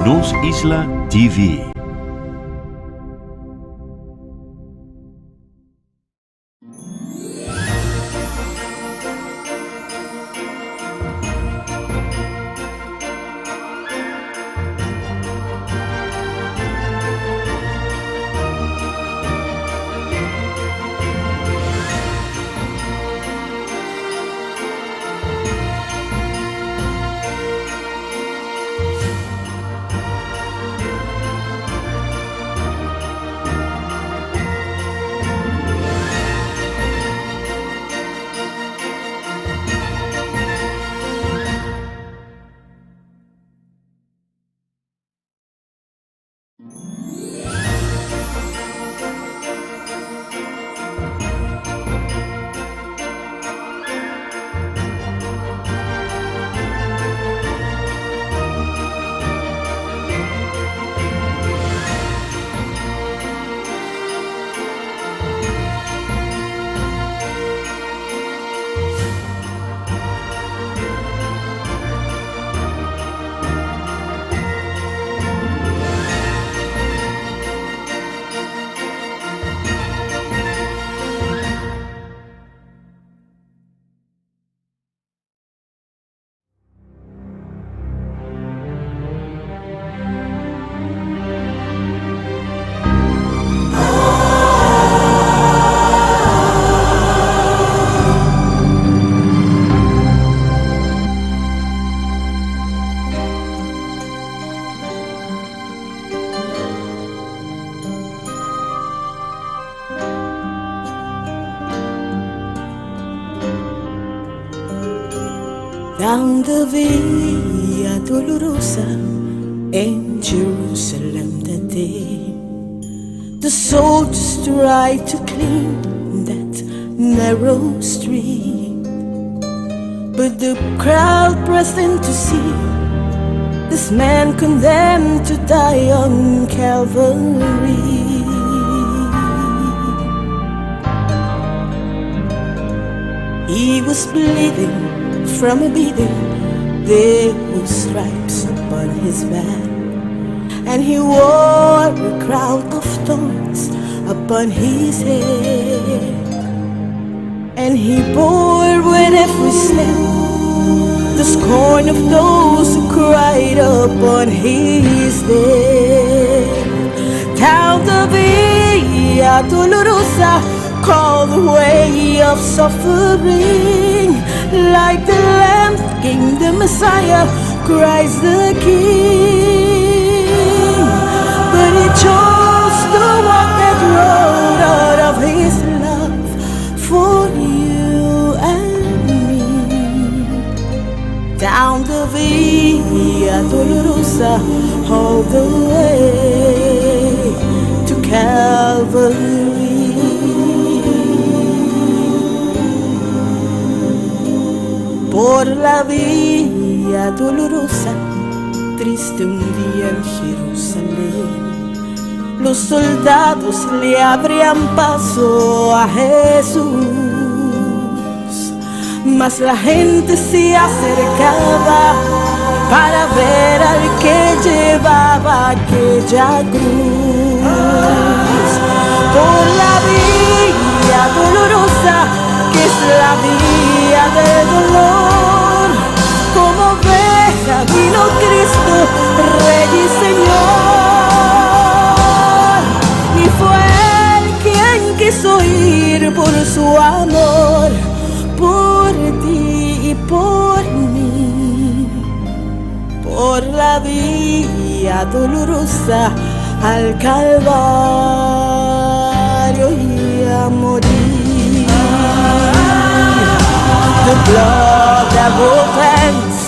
Nos Isla TV. Down the Via Dolorosa in Jerusalem that day, the soldiers tried to clean that narrow street, but the crowd pressed in to see this man condemned to die on Calvary. He was bleeding from a beating, there were stripes upon his back, and he wore a crown of thorns upon his head, and he bore with every step the scorn of those who cried upon his death. Down the Via Dolorosa, called the way of suffering, like the Lamb came the Messiah, Christ the King. But he chose to walk that road out of his love for you and me. Down the Via Dolorosa, all the way to Calvary. Por la Via Dolorosa, triste un día en Jerusalén, los soldados le abrían paso a Jesús, mas la gente se acercaba para ver al que llevaba aquella cruz. Por la Via Dolorosa, que es la vía del dolor, como oveja vino Cristo, Rey y Señor, y fue Él quien quiso ir por su amor, por ti y por mí, por la Vía Dolorosa al Calvario y a morir. The blood that will cleanse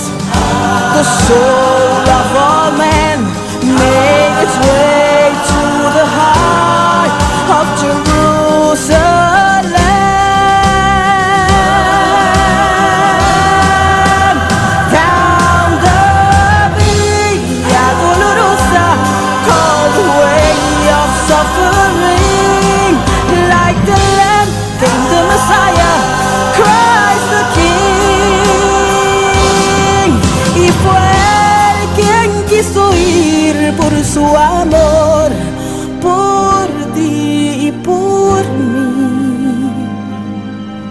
the soul of all men made its way to the heart of Jerusalem. Down the Via Dolorosa, called the way of suffering, like the Lamb came the Messiah, Christ the King, y fue Él quien quiso por su amor, por ti y por mí,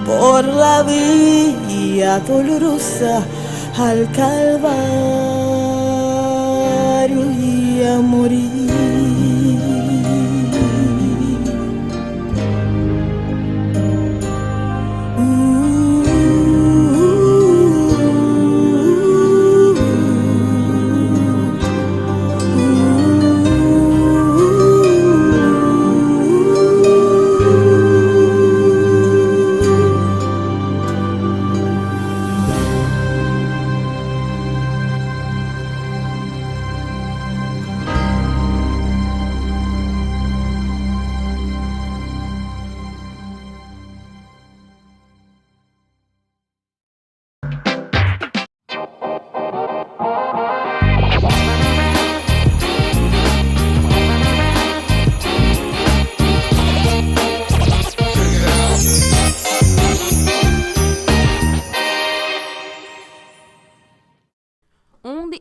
por la vía dolorosa al Calvario y a morir.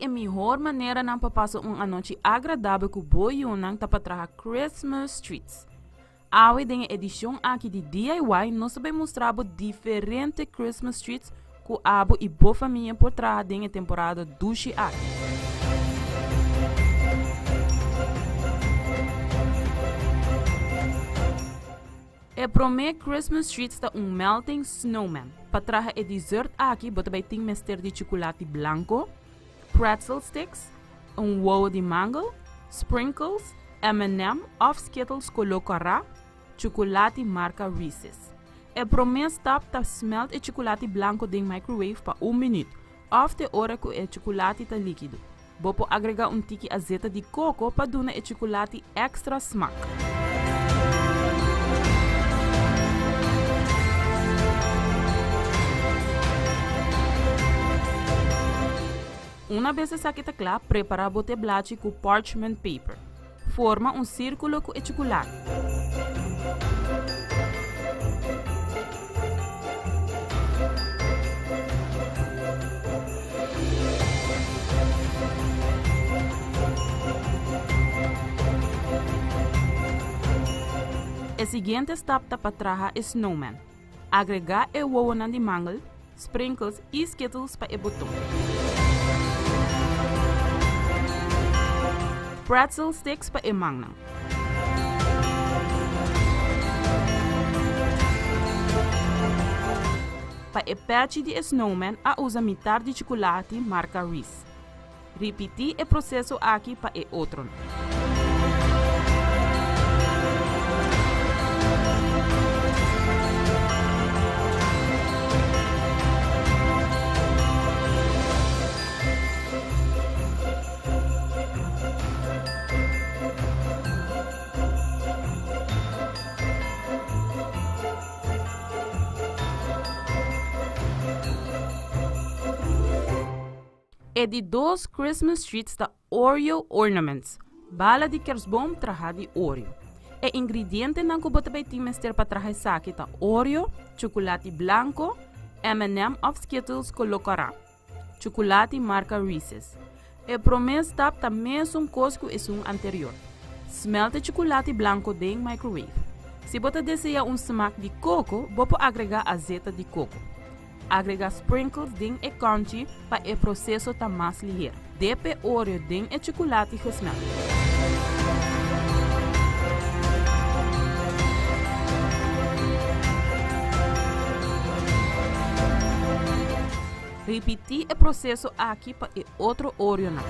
Melhor maneira não para passar uma noite agradável com boi unang para Christmas Streets. Awe tem edição aqui de DIY, nós vamos mostrar diferentes Christmas Streets com abo e boa família por trás da temporada duche aqui. E promete Christmas Streets da melting snowman. Para trás é dessert aqui, bota vai ter mister de chocolate branco, pretzel sticks, wow de mango, sprinkles, M&M of Skittles colocará, chocolate marca Reese's. E promessa tap ta smelt e chocolate branco de microwave para 1 minuto, of de hora que o chocolate está líquido. Bopo agregar tiki azeta de coco para dar o chocolate extra smaak. Uma vez essa aqui está clara, prepara bote blachi com parchment paper. Forma círculo com o chocolate. A seguinte etapa para trabalhar é snowman. Agregar o ovo de mango, sprinkles e skittles para o botão. Pretzel sticks para emang. Para o patch de snowman, a usa metade de chocolate marca Reese. Repetir o processo aqui para o outro. É de 2 Christmas Streets da Oreo Ornaments. Bala de kerstboom traha de Oreo. E ingrediente na kubota by timester para traha saki ta Oreo, chocolate blanco, M&M of Skittles colocará. Chocolate marca Reese's. E promessa tap ta mesmo cosco e anterior. Smelte chocolate blanco de microwave. Se bota deseja smaak de coco, bopo agregar azeta de coco. Agregar sprinkles ding e crunchy para o processo tá mais ligeiro. Depe Oreo ding e chocolate gesmelt. Repetir o processo aqui para o outro Oreo não.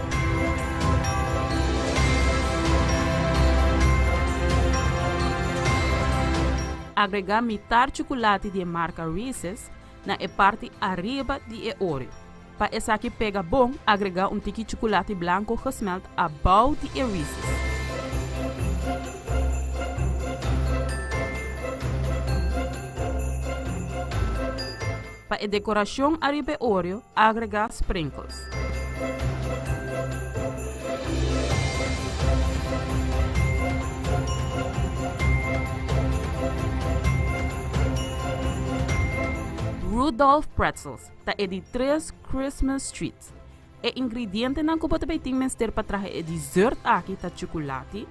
Agregar metade chocolate de marca Reese's na parte arriba de Oreo. Para essa aqui pega bom, agregar tiki chocolate branco gesmelt above de Reese's. Para a decoração arriba Oreo, agregar sprinkles. Rudolph Pretzels, da é de 3 Christmas Streets. E ingrediënten ng kubota bij ting menster patrahe e dessert aki ta chocolati,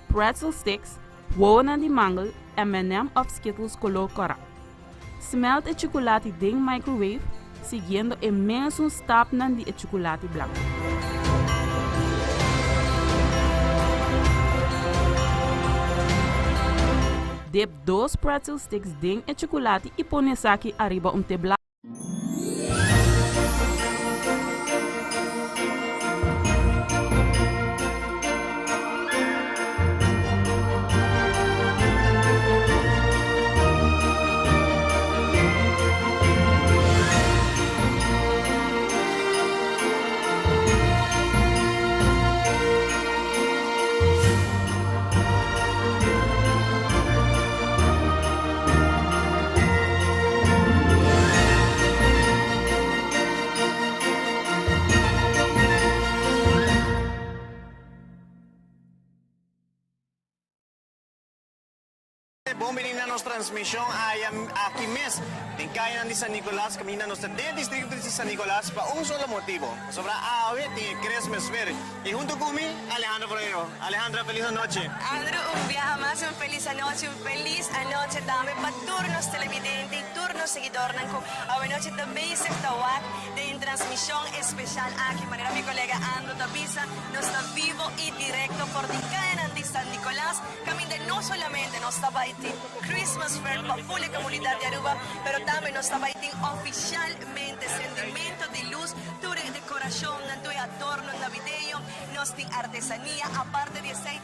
pretzel sticks, wow na di mangel, M&M of Skittles color cora. Smelt e chocolati ding microwave, siguiendo e menos un stap nan di e chocolati blanco. Dip 2 pretzel sticks ding e chocolati y pones aquí arriba un té blanco. Bom menina nos transmissão aqui mesmo em Caian de San Nicolás, caminha nos dentro distrito de San Nicolás para solo motivo. Sobre a ave tem Christmas Fair. E junto comigo, Alejandra Borrero. Alejandra, feliz noche. Andrew, un viaje más, un feliz anoche também para turnos televidentes e turnos seguidores. A noite também se está de transmissão especial aqui. Manera mi colega Andrew Tapisa, nos está vivo y directo por Caian de San Nicolás. Camina no solamente nos está Christmas Fair para full comunidad de Aruba, pero también nos está oficialmente sentimiento de luz, tu decoración, tu adorno navideño, nos tiene artesanía, aparte de ese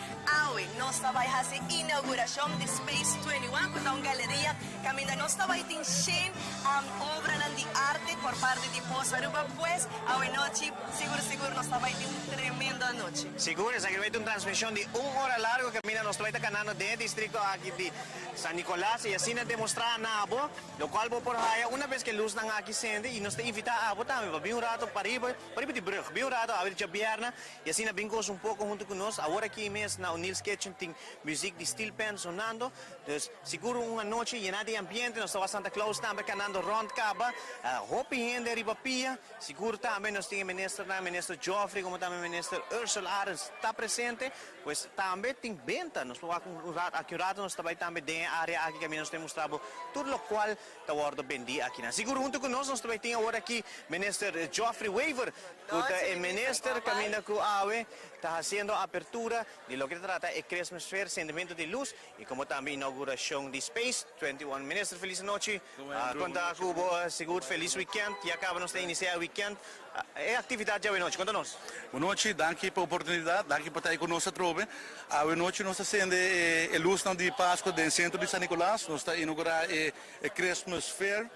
hoy nos está hacer inauguración de Space 21, con una galería, camina nos está Shen, obra de arte por parte de Post Aruba, pues hoy noche, seguro nos está una tremenda noche. Seguro, es que va a una transmisión de 1 hora largo, camina nos está canando de distrito aquí de San Nicolás y así nos demostrar a Nabo, lo cual por ahí una vez que luz están aquí sende y nos te invita a votar, para bien un rato para ir de brug, bien un rato a ver Jabiarna y así nos brincamos un poco junto con nosotros. Ahora aquí mes na Unil Sketchen ting música de Steel Pen sonando, entonces seguro una noche llena de ambiente, nos está Santa Claus también canando Rond Caba, hopi gente arriba pia, seguro también nos tiene ministro Joffrey como también ministro Ursula Arens está presente, pues también tiene venta, nos va aquí un rato nos está también de área aqui que nós temos mostrado tudo o qual está ordo bendi aqui na seguro junto conosco nós também tem agora aqui minister Geoffrey Weaver o minister camina com AWE está fazendo a apertura de lo que trata é Christmas Fair sentimento de luz e como também inauguração de Space 21 minister feliz noite conta Cubo seguro feliz weekend e acaba nós de iniciar o weekend é atividade de hoje noite conta-nos. Boa noite, danke pela oportunidade, danke por estar conosco trove. Hoje noite nós estamos a luz de Páscoa do centro de San Nicolás, nós estamos a inaugurar a Christmas Fair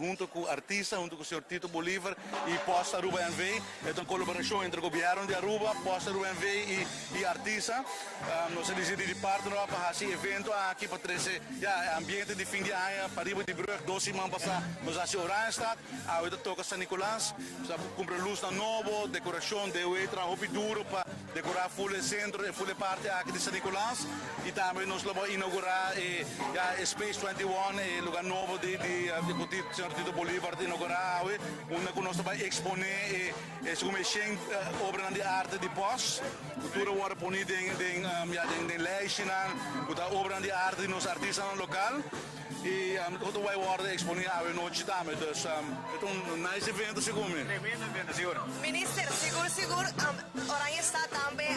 junto com artistas, junto com o Sr. Tito Bolívar e Post Aruba NV, é uma colaboração entre o governo de Aruba, Post Aruba NV e artistas. Nós decidimos de parte para fazer evento aqui para trazer ambiente de fim de ano, para ir de brug, 2 semanas passar, nós já se Oranjestad, hoje toca San Nicolás, comprar luz na novo, decoração de outra, roupa duro para decorar full centro e full parte aqui de San Nicolás e também nós vamos inaugurar Space 21, lugar novo de Sr. Tito Bolívar de inaugurar hoje, onde nós vamos exponer obra de arte de pós, cultura agora ponida em lijstje com a obra de arte de nos artistas local e tudo vai worden exponer hoje noite também, então nice evento seguro. Tremendo evento seguro. Minister, seguro, orang está também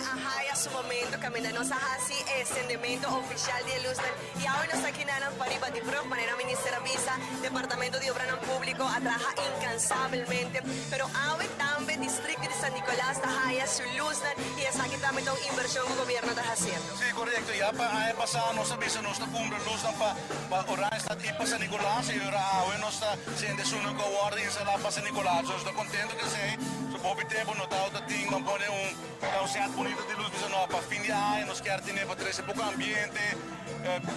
a su momento caminando hacia el sentimiento oficial de luz y ahora nos aquí para arriba de Brug, manera minister avisa, Departamento de Obras Público trabaja incansablemente, pero ahora también distrito de San Nicolás trabaja su luz y es aquí también una inversión que el gobierno está haciendo. Sí, correcto, ya para el pasado nos avisa nos cumbre luz para Oranjestad y para San Nicolás y ahora nos está siendo su único guardia instalar para San Nicolás, yo estoy contento que sei, so pouco tempo no tal da ting, não pode certo bonito de luz para fim de ano, nós queremos ter para trazer pouco ambiente,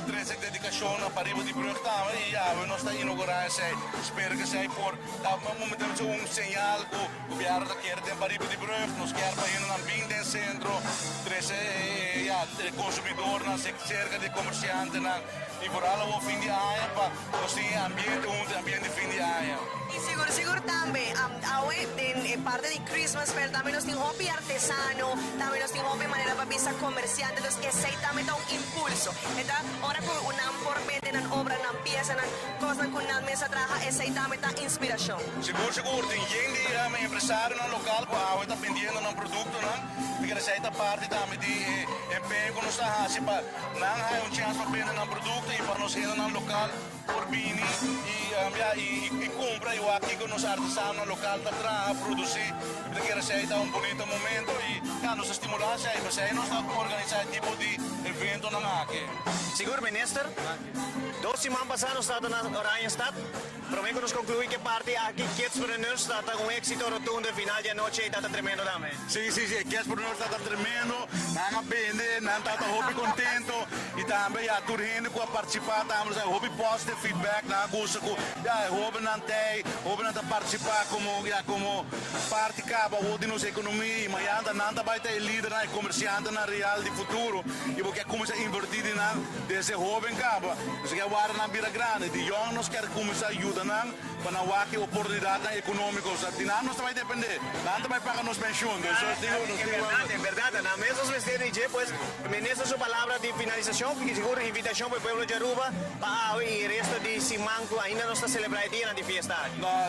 trazer dedicação para arriba de Brug também, e nós está inaugurar espero que sei por momentamente sinal que o governo quer ter para arriba de Brug, nós queremos para ir no ambiente centro, de consumidor, cerca de comerciante, e vooral o fim de ano, para nós ambiente de fim de ano. Y seguro también, en parte de Christmas Fair, también nos tiene hobby artesano, también nos tiene hobby manera para visa comerciante, entonces ese también da un impulso. Entonces, ahora con una por mente, una obra, una pieza, una cosa con una mesa trabaja, ese también da inspiración. Seguro, tem gente, empresário no local, que está vendendo um produto, porque essa parte também de empenho que nós estamos fazendo, não chance para vender um produto e para nós ir no local, por bini, e compra, e aqui com os artesanos local está trabalhando, produzir, porque essa é bonito momento e nos estimular, mas nós estamos organizando tipo de evento aqui. Seguro, minister? 2 semanas passadas estava na Oranje Stad. Prometo nos concluir que parte aqui Kids-preneurs está com éxito rotundo final de noite e está tremendo também. Sim, Kids-preneurs está tremendo, não vende, não está hobby contento e também a turma que participar, estamos a hobby post feedback, na gosta com hobby não tem, hobby não está participar como parte capa de nossa economia, mas ainda não vai ter líder na comerciante na real de futuro e porque começa a invertir desse hobby capa, nós quer guardar na bira grande, de jovens nós quer começar a ajudar para dar oportunidades econômicas, nós vai depender, não vai pagar nos pensões, En verdad, na mesma vez de pues, ministro su palabra de finalização, porque seguro invitação para o povo de Aruba, para e o resto de Simanco ainda não está celebrando o dia de festa.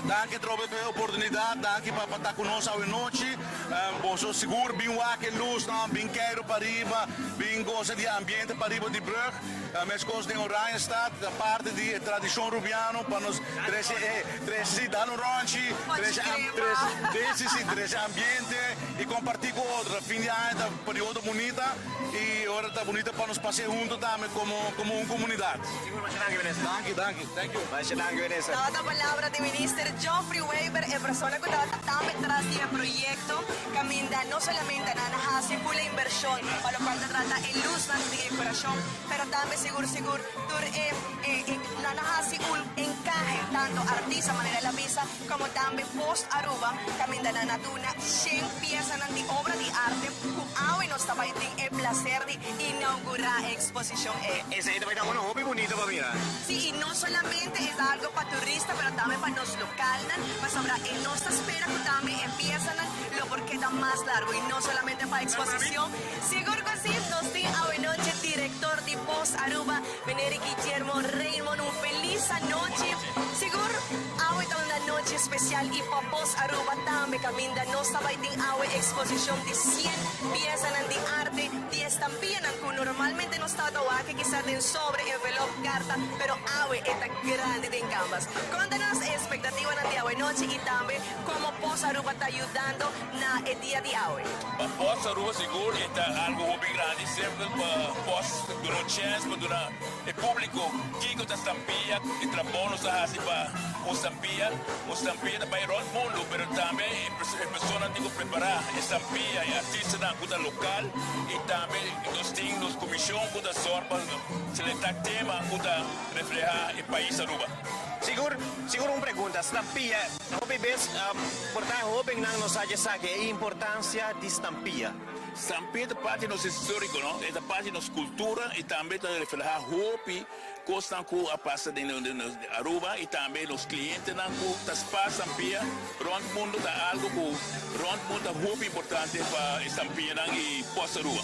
Danke trobe a oportunidade, danke para estar conosco hoje noite. Boso seguro bem aqui luz, bem quero para riba, bem gosta de ambiente para riba de Brug. Mas coisas de Oranje Stad, da parte de tradição rubiano, para nós três dar no rancho, três ambiente e compartilhar com outro. Fim de ano, período bonita e hora está bonita para nos passear juntos também como uma comunidade. Seguro, mas danke, Danke. Thank you. Mas danke, Vanessa. Esta palabra de ministro Geoffrey Weber, es persona que está detrás del proyecto, caminda no solamente en hace full inversión, para lo cual se trata el luz de decoración, pero también seguro, hace un encaje, tanto artista, manera de la visa, como también post Aruba, caminda en la duna, 100 piezas de obra de arte, que nos está teniendo el placer de inaugurar exposición. Ese es un hobby bonito para mirar. Sí, y no solamente es algo para turistas, pero también para los locales, pues ahora en nuestra espera que también empiezan lo porque está más largo y no solamente para exposición. Seguro que sí, nos di a noche director de Post Aruba, Veneri Guillermo Raymond, un feliz noche. Seguro, hoy está una noche especial y para Post Aruba también caminda, no estaba en exposición de 100 piezas de arte, de estampilla, que normalmente no está que quizás en sobre, envelope, carta, pero hoy está grande de canvas. Contanos expectativas de hoy noche y también cómo Post Aruba está ayudando en el día de hoy. Post Aruba seguro está algo muy grande, siempre Post durante chance para el público que está estampilla y trabajo nos hace para una estampilla para ir al mundo, pero también personas que preparar estampilla y artistas de local y también los comisiones que sorban selectar tema que reflejar el país Aruba. Seguro uma pergunta, estampilla, hobby ves, portar hobby não nos haja saque, a importância de estampilla. Estampilla é parte do nosso histórico, não? É parte da nossa cultura e também está reflejar hobby, coisas que passa de Aruba e também os clientes que estão estampilla, rond mundo está algo que rond mundo é hobby importante para estampilla e Post Aruba.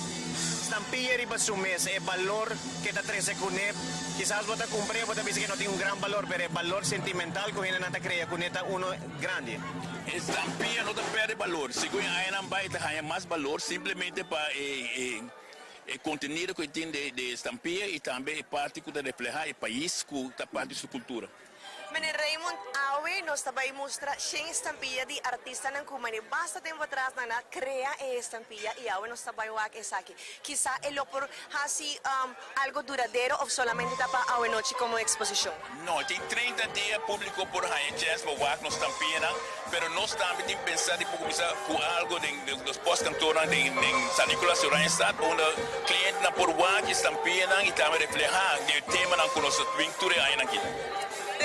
Estampilla riba su mes, el valor que te trae con él. Quizás vos te compré, vos te dices que no tiene un gran valor, pero el valor sentimental que viene te crea con esta uno grande. Estampilla no te pierde valor. Si hay más valor simplemente para el contenido que tiene de estampilla y también parte que refleja el país, que está parte de su cultura. Meneer Raymond, hoy nos estaba mostrando 100 estampillas de artistas en Cumani. Basta tiempo atrás, nana, crea estampilla y hoy nos estaba aquí. Quizá el por así algo duradero o solamente para hoy noche como exposición. No, tem 30 días público por aí, para o nos estampilla, pero nós também tem que pensar de começar com algo dos pós-cantores em San Nicolás de Oranje Stad, onde o cliente na por o estampilla e também reflejar o tema na nossa pintura aí aqui.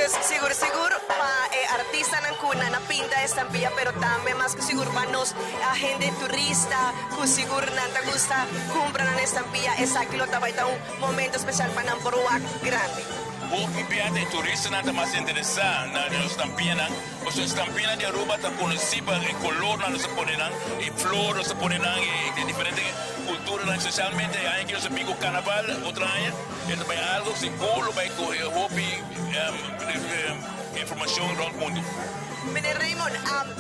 Dus siguro pa artista ng kuna na pinta estampilla pero también más que siguro pa nos gente turista kung siguro nanta gusta compra ng estampilla esa kilo tabay ta un momento especial pa ng Boruak grande. Porque piante turista nada más interesante na los estampina, o sea estampina de Aruba ta conociba el color na los ponen y flor los ponen de diferentes culturas socialmente hay que los pico carnaval otra año, esto va algo seguro va a hobby información del mundo. Meneer Raymond,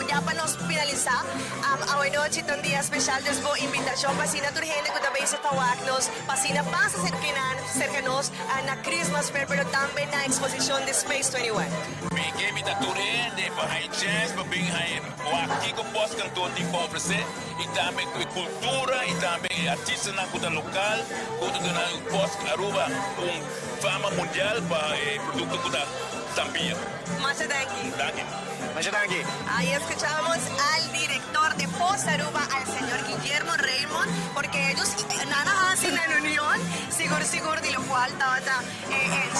ya pa nos finaliza, away noche itong dia special des po invitasyon pasina turhende ko tabay sa tawag nos pasina pa sa cercanos na Christmas fair pero también na exposición de Space 21. Bigay mi turhende pa hay chance pa bing hay o aqui ko pos cantor di pa oferecer e também cultura e também artista na kuta local kuta na pos Aruba fama mundial pa produto kuta estampilla. Muchas Thank you. Masyadagi. Ahí escuchamos al director de Post Aruba, al señor Guillermo Raymond, porque ellos hacen la unión, siguro de lo cual tata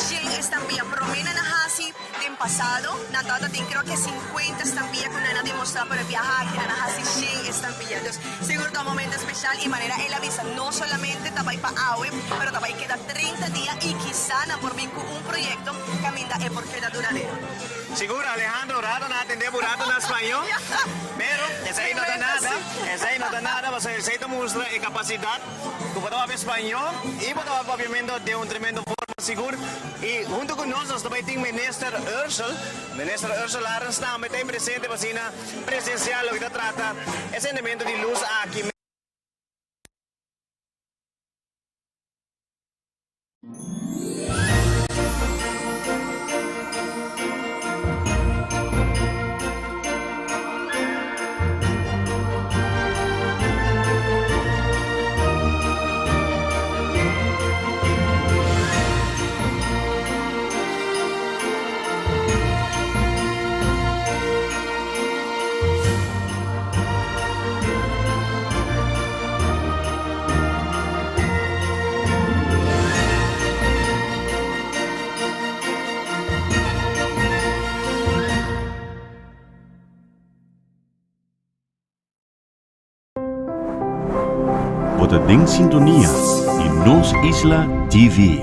Shane estampilla promena na hasi din pasado, na tata din creo que 50 estampilla que na demostrar por el viaje que na hasi Shane estampilla. Entonces, seguro un momento especial y manera él avisa, no solamente tabay pa awe, pero tabay queda 30 días y quizá na por vincu un proyecto caminda por queda duradero. Siguro, Alejandro, rato natin de burato na Espanyol. Pero, esa ay no da nada, basta esa ito muestra y capacidad kung pato ang Espanyol, y pato ang paviamento de un tremendo forma siguro. Y junto con nosotros, también Minister Ursula Arens namin tayo presente pasina presencial lo que trata ese elemento de luz aquí. Bota ding sintonia in Nos Isla TV.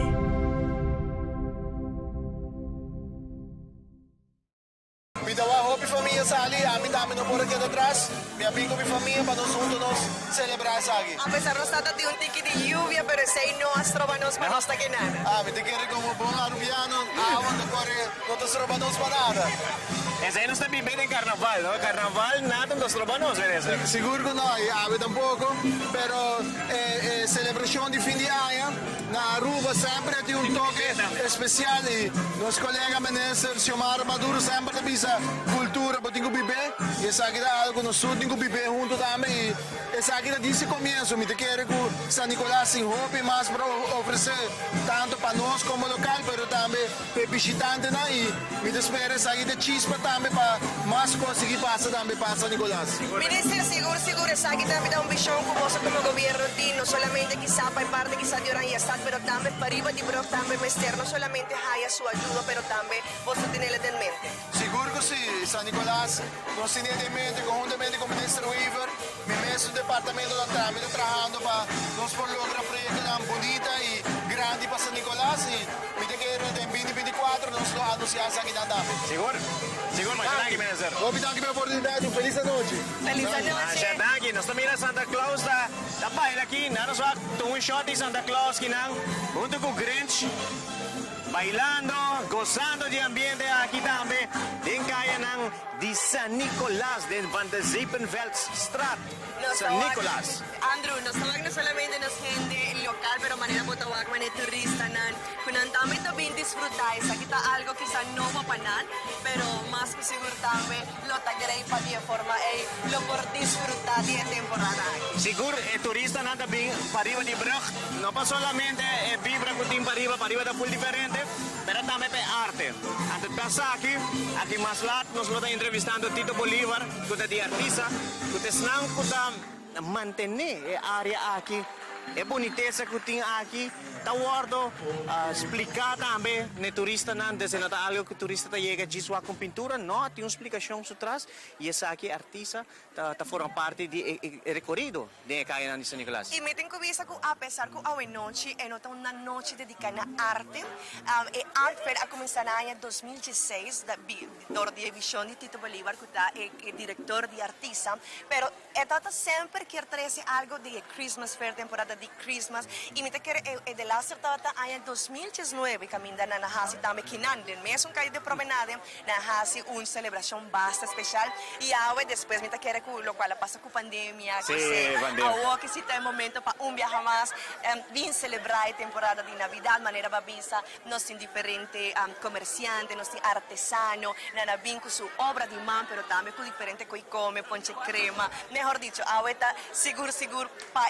Bidawa hopi família sali, amin dami no por aqui atrás. Mi amigo, mi familia, para nos juntos nos celebrar aquí. A pesar no está de un tiki de lluvia, pero ese no astrobanos para hasta que nada. Me te quiere como bom arubiano, awan de corre, no te robanos para nada. Esa ay no está viviendo en carnaval, ¿no? Carnaval, nada, nos robamos, ¿verdad? Seguro que no, ave tampoco, pero celebración de fin de año, na Aruba sempre tiene un toque especial y los colegas ministros, Xiomara Maduro, sempre te pisa cultura, para tengo bebé, y esa aquí da algo, nosotros tengo bebé junto también, y esa aquí da dice comienzo, me te quiere que San Nicolás sin hope más para ofrecer tanto para nosotros como local, pero también para visitantes, ¿no? Y me te espera esa aquí de chispa también para más conseguir pasar también para San Nicolás. Minister, seguro, esa aquí también da un visión como gobierno, no solamente quizá para parte quizá de Oran y Estado, pero también para arriba de Brock, también Mester, no solamente haya su ayuda, pero también vos tenerle en mente. Seguro que sí, San Nicolás nos tiene en mente conjuntamente con el ministro Weaver, mi ministro del departamento de trámite trabajando para nos por lograr proyectos tan bonita y grande para San Nicolás y mi te quiero en 2024 nos lo anunciamos aquí también. Seguro, Masyadagi, Minister. Obrigado pela oportunidade, feliz noite. Feliz noche. Masyadagi, nós também na Santa Claus da baila aqui, na nossa um shot de Santa Claus que não, junto com o Grinch, bailando, gozando de ambiente aqui também, em caia não, de San Nicolás, de Van de Zevenveldstraat, San Nicolás. Andrew, nos tawag na solamente nos gente local, pero manera mo tawag, manera turista nan. Kunan tamit to bin disfrutar, sa kita algo quizá no mapanan, pero más que seguro también lo tagaré pa di forma lo por disfrutar di temporada aquí. Seguro, turista nada bem para arriba de Brug, não pa solamente vibra com tim para arriba da full diferente, pero também pe arte. Antes de passar aqui mais lá, nós vamos entrevistando Tito Bolívar, que é de artista, que é senang que mantener a área aqui é boniteza que tem aqui. Tá guardo explicar também ne turista não desde nada algo que turista tá chega de sua com pintura, não tem uma explicação por trás e essa aqui artista tá forma parte de recorrido de caia de San Nicolás. E me tenho que ver que apesar que a noite é uma noite dedicada à arte, e Art Fair a começar no ano 2016 da divisão de Tito Bolívar que está é diretor de artista, pero trata sempre quer trazer algo de Christmas Fair, temporada de Christmas e me te quer de lá acertada ano 2019 caminda na nahasi também kinanden mesmo caio de promenade nahasi uma celebração bastante especial e agora depois me te quer que lo qual passa com pandemia que se tem momento para viajar mais vir celebrar a temporada de Navidad maneira babisa nós tem diferente comerciante nós tem artesano na vim com sua obra de mão pero também com diferente coi come ponche crema mejor dicho ahora seguro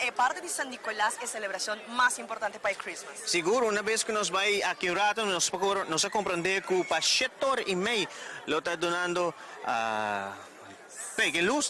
é parte de San Nicolás é a celebração mais importante para Christmas. Seguro, una vez que nos vai aqui um rato, nos a compreender que para 7 horas e meia lo está donando que luz,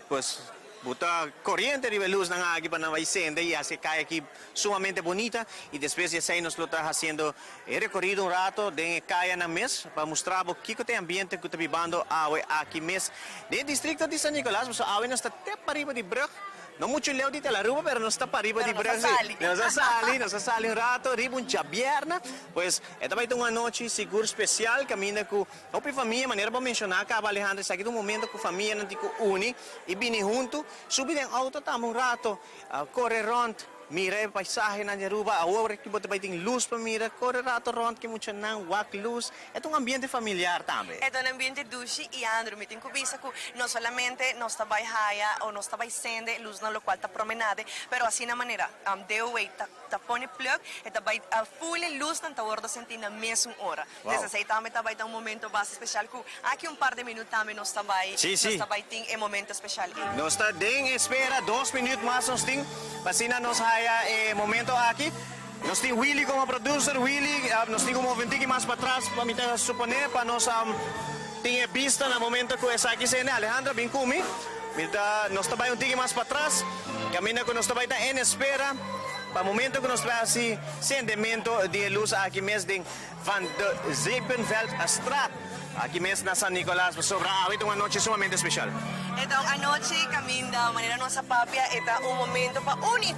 pues botar corriente de luz aqui para não vai acender e assim cai aqui sumamente bonita e depois de sair nos lo está fazendo recorrido um rato de caia na mês para mostrar o que tem ambiente que está vivendo aqui mês. No distrito de San Nicolás, mas a nós está até para riba de Brug. No mucho leo de la ruba, pero no está para arriba de Brasil. Nos sale un rato, arriba un chabierna. Pues, esta va a ser una noche seguro especial, camina con otra familia, manera para mencionar que Alejandro está aquí un momento con familia no tico uni y viene junto, subir en auto, estamos un rato, corre rond. Mira o paisaje na Aruba, agora que você vai ter luz para mirar, corre rato rond que muito não, wak luz. É ambiente familiar também. É ambiente duche e Andrew, me tenho que ver que não solamente nós está baixaya ou nós está baixando luz na local está promenade, pero assim na maneira, de way tá põe plug, tá vai full luz na borda sentir na mesma hora. Desde aí também tá vai ter momento bastante especial que aqui par de minutos também nós está vai, nós está vai ter momento especial. Nós está em espera 2 minutos mais nós tem, para nós momento aqui. Nós temos Willy como producer, nós temos um momentinho mais para trás, para me suponer, para nós ter vista no momento que essa aqui cena. Alejandra, vem comigo. Nós estamos um pouquinho mais para trás, caminha que nós estamos em espera, para o momento que nós vamos assim, sentimento de luz aqui mesmo de Van de Zeepenveld Straat. Aqui mesmo na San Nicolás, sobre uma noite sumamente especial. Então, a noite caminha, maneira nossa papia, é momento para unir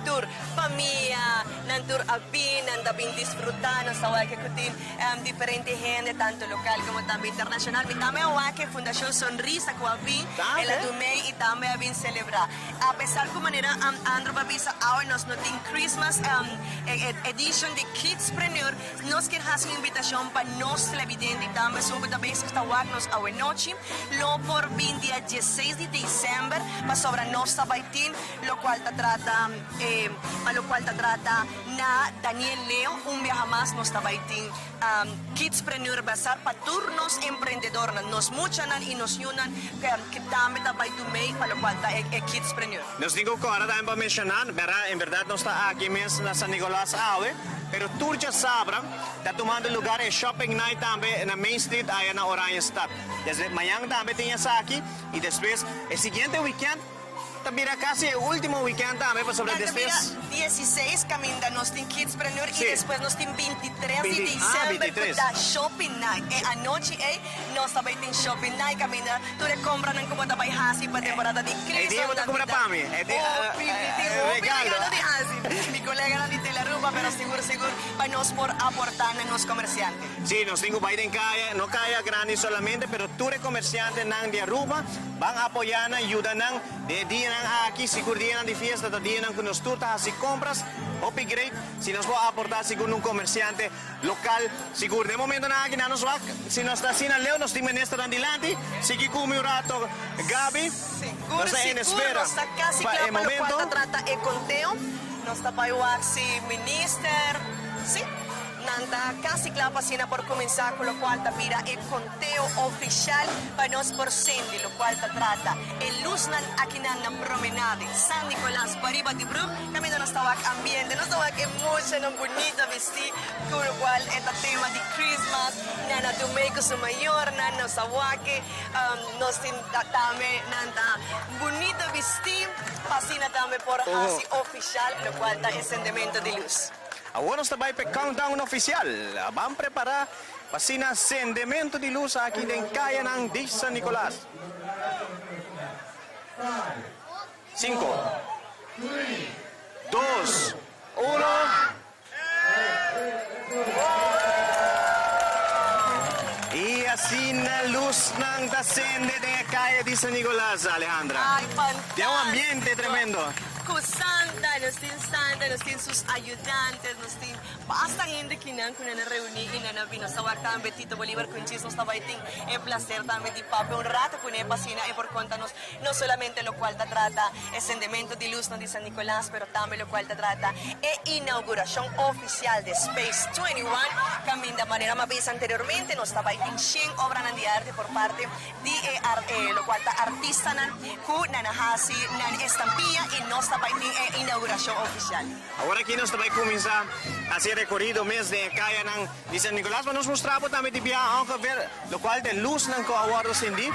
família, nan tour abin, nan dabin disfrutar, nós estamos aqui com diferente gente, tanto local como também internacional. E também aqui a Fundação Sonrisa com a BIN, ela do MEI e também a BIN celebrar. Apesar que maneira Andrew Babisa, agora nós não tem Christmas edition de Kidspreneur, nós queremos fazer uma invitação para nós televidentes e também sobre a vez que está nos a noite, lo por 20 dia 16 de dezembro, para sobre nós tabaitin, lo qual ta trata na Daniel Leo, viaja mais nós tabaitin Kidspreneur Bazar para turnos empreendedor, nos muchanan e nos yunan que também tabaitu mei para lo qual ta Kidspreneur. Nós digo que agora também para mencionar, em verdade nós está aqui mesmo na San Nicolás Aue, pero Turja Sabra está tomando lugar em Shopping Night também na Main Street, aí na Orange Stad. Desde amanhã também tem essa aqui e depois, o seguinte weekend, também casi o último weekend também, para sobre depois. 16 caminha nós tem Kidspreneur e depois nós tem 23 de dezembro da Shopping Night. E a noite nós também tem Shopping Night caminha, tu compra não como também hasi para temporada de Christmas. E dia você compra para mim. Regalo de hasi. Mi colega não de la Ruba, pero seguro para nós por aportar nos comerciantes. Sí, nós temos Biden caia, não caia grande solamente, pero tu comerciante nang de Aruba van apoiar, ayudar de dia aqui, seguro dia de fiesta, de dia que nos turtas assim compras, upgrade, se nós vamos aportar seguro um comerciante local, seguro. De momento aqui na nos se nós está assim na Leo, nós temos nesta andilante, se que come um rato, Gabi, nós está em espera. Nós está quase claro para o qual trata e conteo, nós está para o axi minister, sim. Nanta casi claro para por comenzar, con lo cual mira el conteo oficial para nos por Cindy, lo cual trata el luz aquí na promenade San Nicolás, para arriba de Brook, camino nos estaba wak ambiente, no sa wak emotion ng bonita vesti, kung kwal eta tema di Christmas, na natumay ko sa mayor, na sa wake, nos tinatame nanta bonita vesti, pasinatame por hasi official, lo cual ta encendimiento de luz. Ahora está by countdown oficial. Van prepara pasina encendimiento de luz aquí en kaya ng di San Nicolas. 5, 2, 1. Y así na luz ng tasende de kaya di San Nicolas, Alejandra. Ay, fantástico. Tiene un ambiente tremendo. Santa, nos tienen sus ayudantes, nos tienen basta gente que nan kuna na reuni ina na binasawak tambe Tito Bolívar con chismos tabaiting en placer tambe di pape un rato con pasina y por contanos no solamente lo cual te trata encendimiento de luz no di San Nicolás, pero también lo cual te trata inauguración oficial de Space 21, también de manera más vista anteriormente nos tabaiting 100 obras de arte por parte de lo cual te artista nan ku nanahasi nan estampilla y nos tabaiting inauguración oficial. Ahora aquí nos vai começar a ser recorrido mes de kaya ng di San Nicolas. Mas mostramos também de biya ang ver lo cual de luz ng ko-awardo sindi.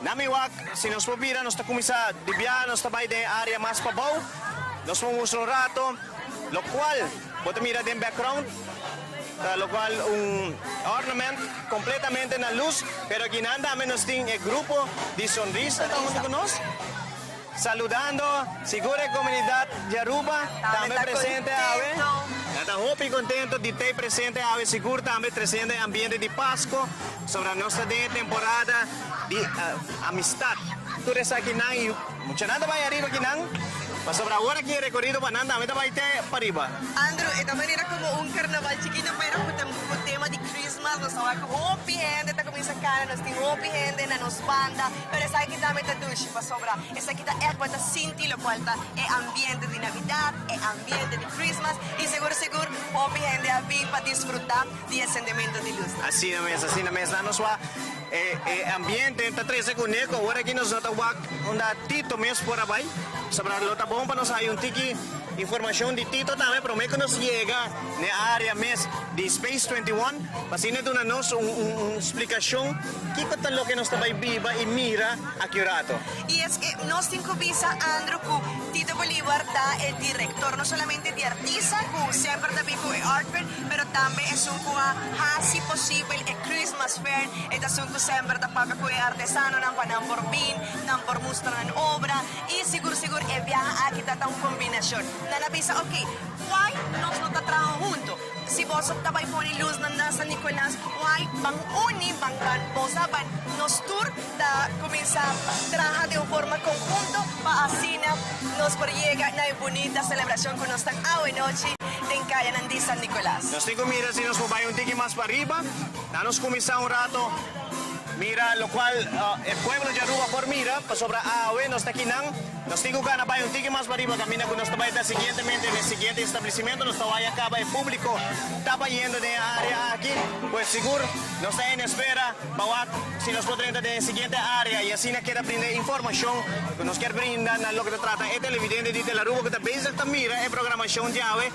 Namiwak, si nos pobira, nos ta começar de biya, nos tabay de área mas pabaw. Nos vamos un rato, lo cual, pode mira de background, lo cual un ornament completamente na luz, pero aquí nanda menos ting el grupo de sonrisa, estamos con nosotros. Saludando, segura comunidad de Aruba, también presente ave. Nada hopi contento de ter presente ave, seguro también presente ambiente de Pasco, sobre nuestra temporada de amistad. Tú eres aquí nang, mucha nada va arriba aquí nang. Mas sobre ahora aquí recorrido para nada, ahorita va a ir para arriba. Andrew, esta manera como un carnaval chiquito, pero con tema de Christmas, nos estaba como hopi gente, está comienza cara, nos tiene hopi gente, nos banda, pero esa aquí también está dushi, para sobra. Esa aquí está ecuata sinti, lo cual está ambiente de Navidad, ambiente de Christmas, y seguro, hopi gente aquí para disfrutar de encendimiento de luz. Así na mes, nos va ambiente, está 13 con eco, ahora aquí nos nota onda Tito mes por ahí, sobre lo tapón para nos hay un tiki información de Tito también, pero me que nos llega na área mes de Space 21, pasina de nos una explicación qué es lo que nos está viva y mira aquí rato. Y es que nos visa Andrew que Tito Bolívar da el director no solamente de artista, que siempre también con art fair, pero también es un hasi posible el Christmas fair, es un que siempre da para que artesano nan panang por bin, nan por mostrar en obra y seguro el viaje aquí está una combinación. Nana bisa, okay, why nos no trabajo juntos? Si vos optabas por luz na San Nicolás, why bang uni, bang bosaban, nos tour da comienza a trabajar de una forma conjunto para así nos llega una bonita celebración con nuestra noche en Kaya de San Nicolás. Nos tengo mira si nos vamos un tiki más para arriba, nos comienza un rato. Mira, lo cual el pueblo de Aruba por mira, pues sobre AOE nos está aquí, nos tengo que ir un tiki más para arriba, camina con nuestra baita siguientemente en el siguiente establecimiento, nos está ahí acaba el público, está yendo de área aquí, pues seguro, nos está en espera, para si nos podemos entrar de la siguiente área y así nos quiere brindar información, nos quiere brindar lo que se trata, es televidente de la Aruba que está mira, en programación de AOE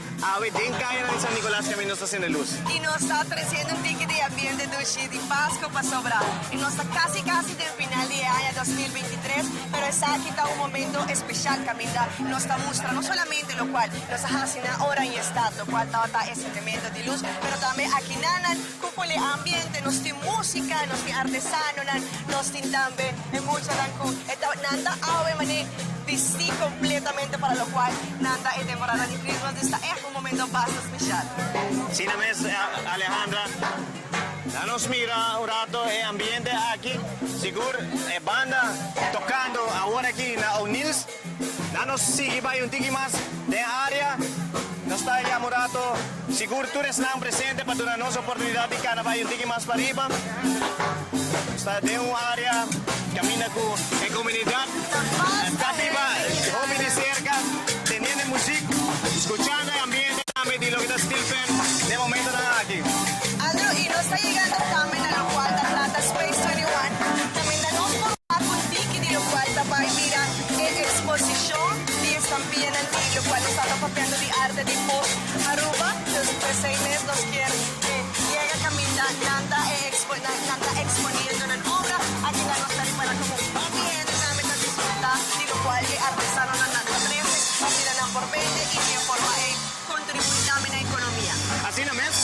de Kaya de San Nicolás que nos está haciendo luz. Y nos está ofreciendo un tiki de ambiente de Pasco para sobrar. Y nos está casi del final de año 2023, pero aquí está un momento especial, Camila, nos está mostrando no solamente lo cual nos hace ahora en estado, lo cual está ese elemento de luz, pero también aquí nanan, cúpole ambiente, nos tiene música, nos tiene artesano, nos tiene también mucha nanda ave mané vestir completamente para lo cual nanda en temporada de Christmas está es un momento bastante especial. Sí, la mes, Alejandra. Nos mira un rato el ambiente aquí, seguro, banda tocando ahora aquí en O'Neill's. Nos sigue para un tiki más de área, nos está allá un rato, seguro tú eres presente para darnos oportunidad de cada un tiki más para arriba. Está de un área, camina con la comunidad, está viva, joven de cerca, teniendo música, escuchando el ambiente de lo que está Stephen, de momento nada aquí. Andrew, y nos está llegando también a lo cual trata Space 21. También nos por un tiki de lo cual mira exposición de estampilla en el lo cual nos está copiando de arte de post Aruba. Después 6 meses nos quiere llega camina nanta exponiendo en obra. Aquí la nos está para como cliente también nos disfruta de lo cual de artesano na nanta 13, así la por 20 y de forma contribuir también a la economía. Así na mes,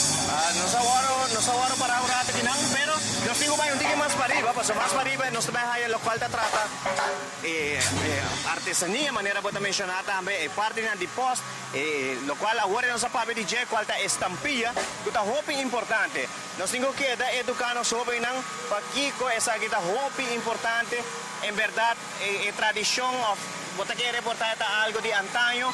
nos awaro para ahora tinang, pero nos tengo ba yung más para arriba, paso más para arriba, nos trabaja lo cual te trata artesanía, manera po mencionar también, parte na di post, lo cual ahora nos apabe di je cual ta estampilla, que ta hopi importante. Nos tengo que educarnos sobre nang pagkiko, esa que ta hopi importante, en verdad, tradición, bota que reportar algo de antaño,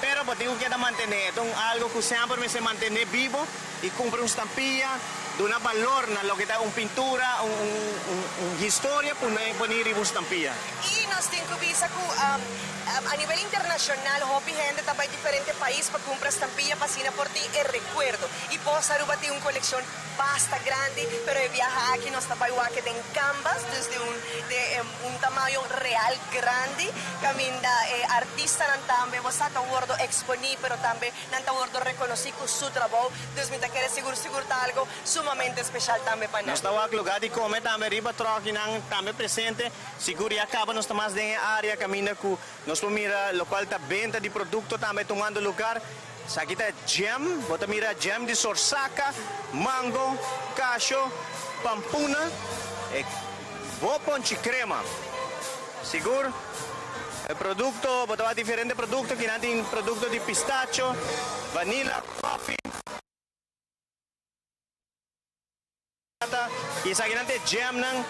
pero pues tengo que mantener algo que siempre me se mantiene vivo y comprar una estampilla de una valor na lo que está una pintura, una historia, pues poner una estampilla. Y nos tengo visa a nivel internacional, hopi gente también diferentes países para comprar estampilla pasina por ti el recuerdo. Y Post Aruba tiene una colección bastante grande, pero el viaje aquí nos está igual que en canvas, desde un tamaño real grande. Caminda artista también, vos está gordo exponí, pero también nanta gordo reconocí con su trabajo. Entonces, me quiere seguro algo sumamente especial también para nosotros. Nos está lugar de comer también riba troca también presente. Seguro ya acaba nos está más de área camina con nos mira lo cual está venta de producto también tomando lugar. Aquí está jam, bota mira jam de sorsaca, mango, cacho, pampuna, ponche crema. Seguro el producto, bota diferentes productos que tienen productos de pistacho, vanilla, coffee. Y sa ginante jam nang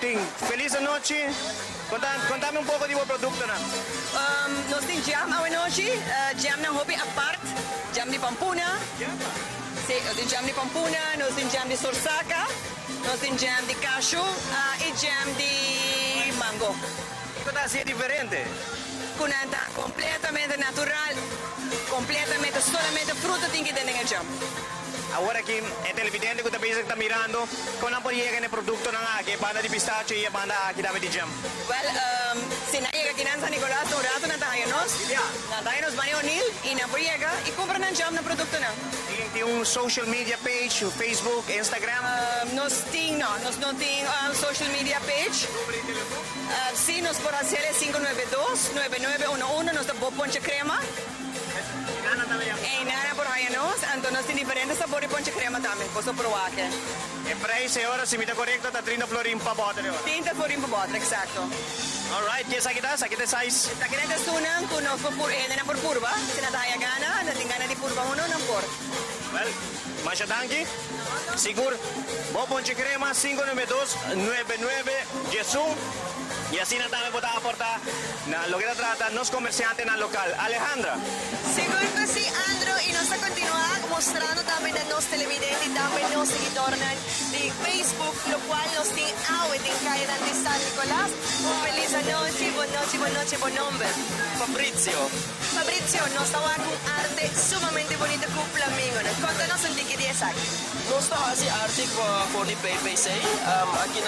ting. Feliz noche. Contame un poco de producto na. Nos tem jam a noche, jam na hobby apart, jam de pampuna. Sí, nos tem jam de pampuna, nos tem jam de sorsaca, nos tem jam de cashew y jam de mango. Cosa así diferente? Con nada completamente natural, completamente solamente fruta tiene que tener el jam. Ahora aquí, el televidente que también está mirando, ¿cómo podría llegar el producto que banda de pistacho y banda aquí de jam? Well, si no llega aquí en San Nicolás, un rato na tayo nos van a unir y na llega y compran el jam na producto na. ¿Tiene un social media page, Facebook, Instagram? Nos no tiene social media page. Sí, nos por hacer el 592-9911, nos da ponche crema. Nana por ahí nos, entonces tiene diferentes sabores de ponche crema también, cosa probar que. El precio ahora, si me está correcto, está 30 florín para bote. 30 florín para bote, exacto. Alright, ¿qué es aquí? ¿Aquí te size? Aquí te sunan, conozco por purba, si no te haya gana, no tiene ganas de purba uno, no por. Well, Masha Danki, seguro, vos ponche crema, 592-99, Jesús. Y así no también podemos aportar lo que trata los comerciantes en el local. Alejandra. Seguro que sí, Andrew, y nos continúa mostrando también a los televidentes y también los seguidores de Facebook, lo cual nos tiene en cadena de San Nicolás. Un feliz noche, buen nombre. Fabrizio, nos estaba con arte sumamente bonito con Flamingo. Cuéntanos en qué día exacto. No está así arte por el PPC. Aquí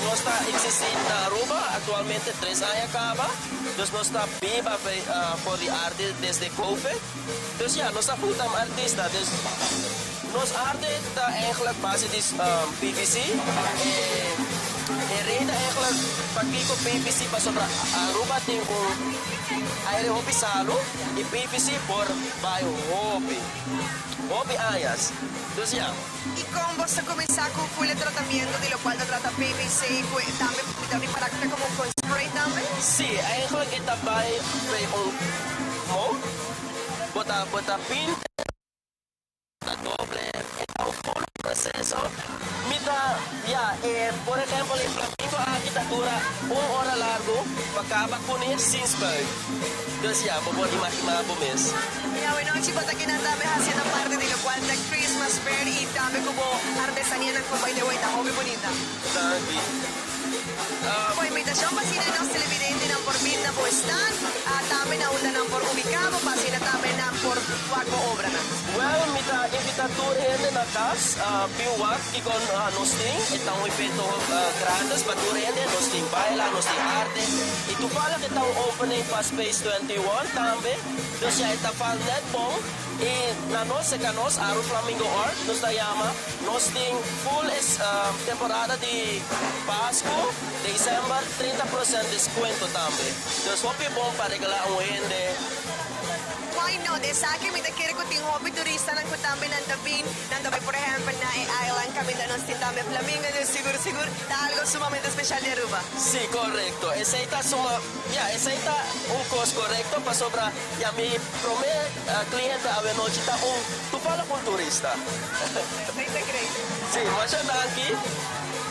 no está existiendo en Aruba. Actualmente 3 años acaba. Entonces no está viva por el arte desde COVID. Entonces ya, no está full time artista. Entonces, nos arte está eigenlijk base de PVC. Reden eigenlijk pagkiko PVC pa sobra Aruba tem aire hobby salo y PVC por bio hobby áreas. Entonces ya. Y con vos a comenzar con full tratamiento de lo cual no trata PVC también para que como con spray también. Sí, eigenlijk está bij un bota pin doble un proceso. Por ejemplo, el Flamingo aquí dura 1 hora largo, acaba con el sin spray. Entonces ya, por imaginar por mes. Bueno, chicos, aquí estamos haciendo parte de lo cual de Christmas Fair y también como artesanía en el Cuba y de vuelta, muy bonita. Por invitación, pasina en los televidentes, por vida, por stand, también aún por ubicado, pasina también por cuatro obras. Bueno, invitar toda gente na casa, biwak, que com nós tem, então um evento grandes para toda gente, nós tem baila, nós tem arte, e tu fala que está opening para Space 21 também, então já está falando net bom, e na nossa canos, Aro Flamingo Art, nós da Yama, nós tem full temporada de Páscoa, dezembro, 30% de desconto também, então é bom para regalar gente. Why not? Sa akin, may nakiri ko ting hobby turista ng kutambi ng tabin. Ng tabi, por ejemplo, na island kami na nos tintami Flamingo. Siguro, algo sumamente especial de Aruba. Sí, correcto. Esa está un costo correcto para sobra. Ya mi primer cliente a noche está tu fala con turista. Perfecto, great. Sí, mas ya está aquí.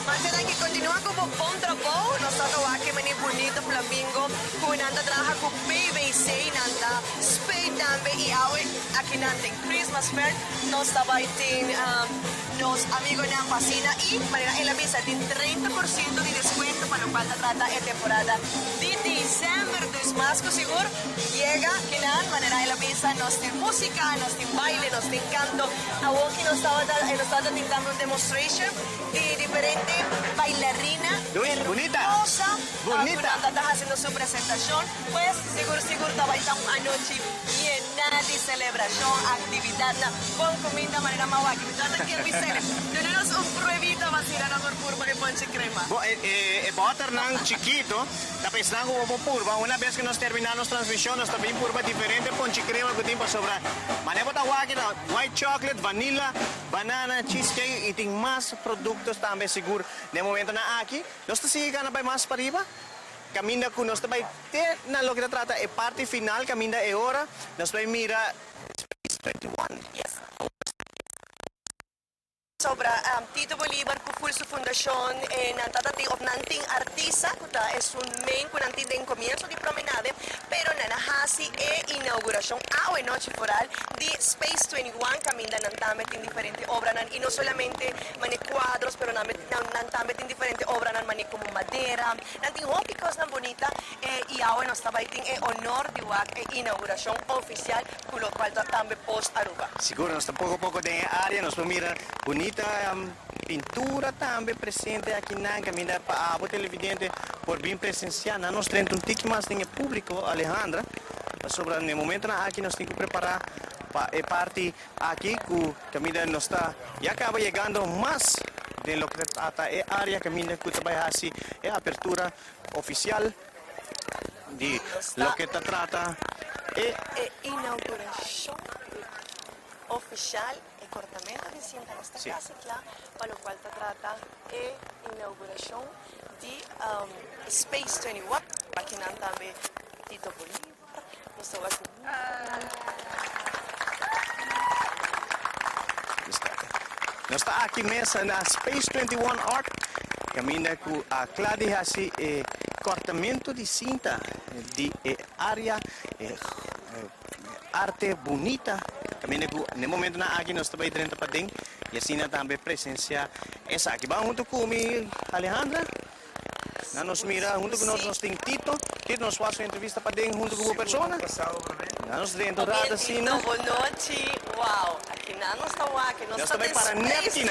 Manche que continúa como bom trabaho. Nosotros aquí mani bonito Flamingo. Kung nanda trabaja con PBC, nanda Spain tambe y awe aquí nanda Christmas Fair. Nos tabaiting los amigos ng Pasina y manera en la misa din 30% de descuento para lo cual trata en temporada de diciembre. Dus más que seguro llega que nada manera en la misa nos tiene música, nos tiene baile, nos tiene canto. Awoki nos estaba dando un demonstration de diferente bailarina hermosa. Bonita. Está haciendo su presentación. Pues seguro estaba ahí una noche llena de celebración, actividad, con comida manera mawaki. Tenemos un pruebita masira na purpurba de ponche crema. Butter ng chiquito, tapos na kung purba. Una vez que nos terminamos transmisión, nos también purba diferente ponche crema que tiempo sobra. Manebo tawagin na white chocolate, vanilla, banana, cheesecake, iting mas productos también seguro. De momento na aquí, nos siga na ba mas pariba? Camina con nos também na lo que trata é parte final, camina é hora. Nos vai mira Space 21. Yes. Sobra Tito Bolivar por su fundación nantatati of nanting artista kuta es un main kunanti den comienzo de promenade pero nanahasi inauguración awe noche foral de Space 21 caminda nantamet en diferentes obras y no solamente mani cuadros pero nantamet en diferentes obras mani como madera nanting hópicos nan bonita y awe nos estaba iting honor de wak inauguración oficial con lo cual también post Aruba. Seguro nos poco de área nos mira bonita pintura também presente aqui na caminha para a televidente por bem presenciar nós temos um tique mais em público Alejandra sobre no momento aqui nós temos que preparar para a parte aqui que a caminha nos está e acaba chegando mais de lo que trata a área caminha que trabalha assim é a abertura oficial de lo que trata inauguración oficial cortamento de cinta en esta casa ya, para lo cual se trata de inauguración de Space 21, aquí también Tito Bolivar, Nós está aqui mesmo na Space 21 Art, caminha com a Claudia assim, cortamento de cinta de área arte bonita. Caminha com no momento na aqui nós também dentro para dentro e assim também presença essa aqui. Vamos junto com Alejandra. Na nos mira junto com nós tem Tito nos faz uma entrevista para dentro junto com a pessoa. Nós dentro da assim. Boa noite. Wow. Aqui não está aqui nós também para net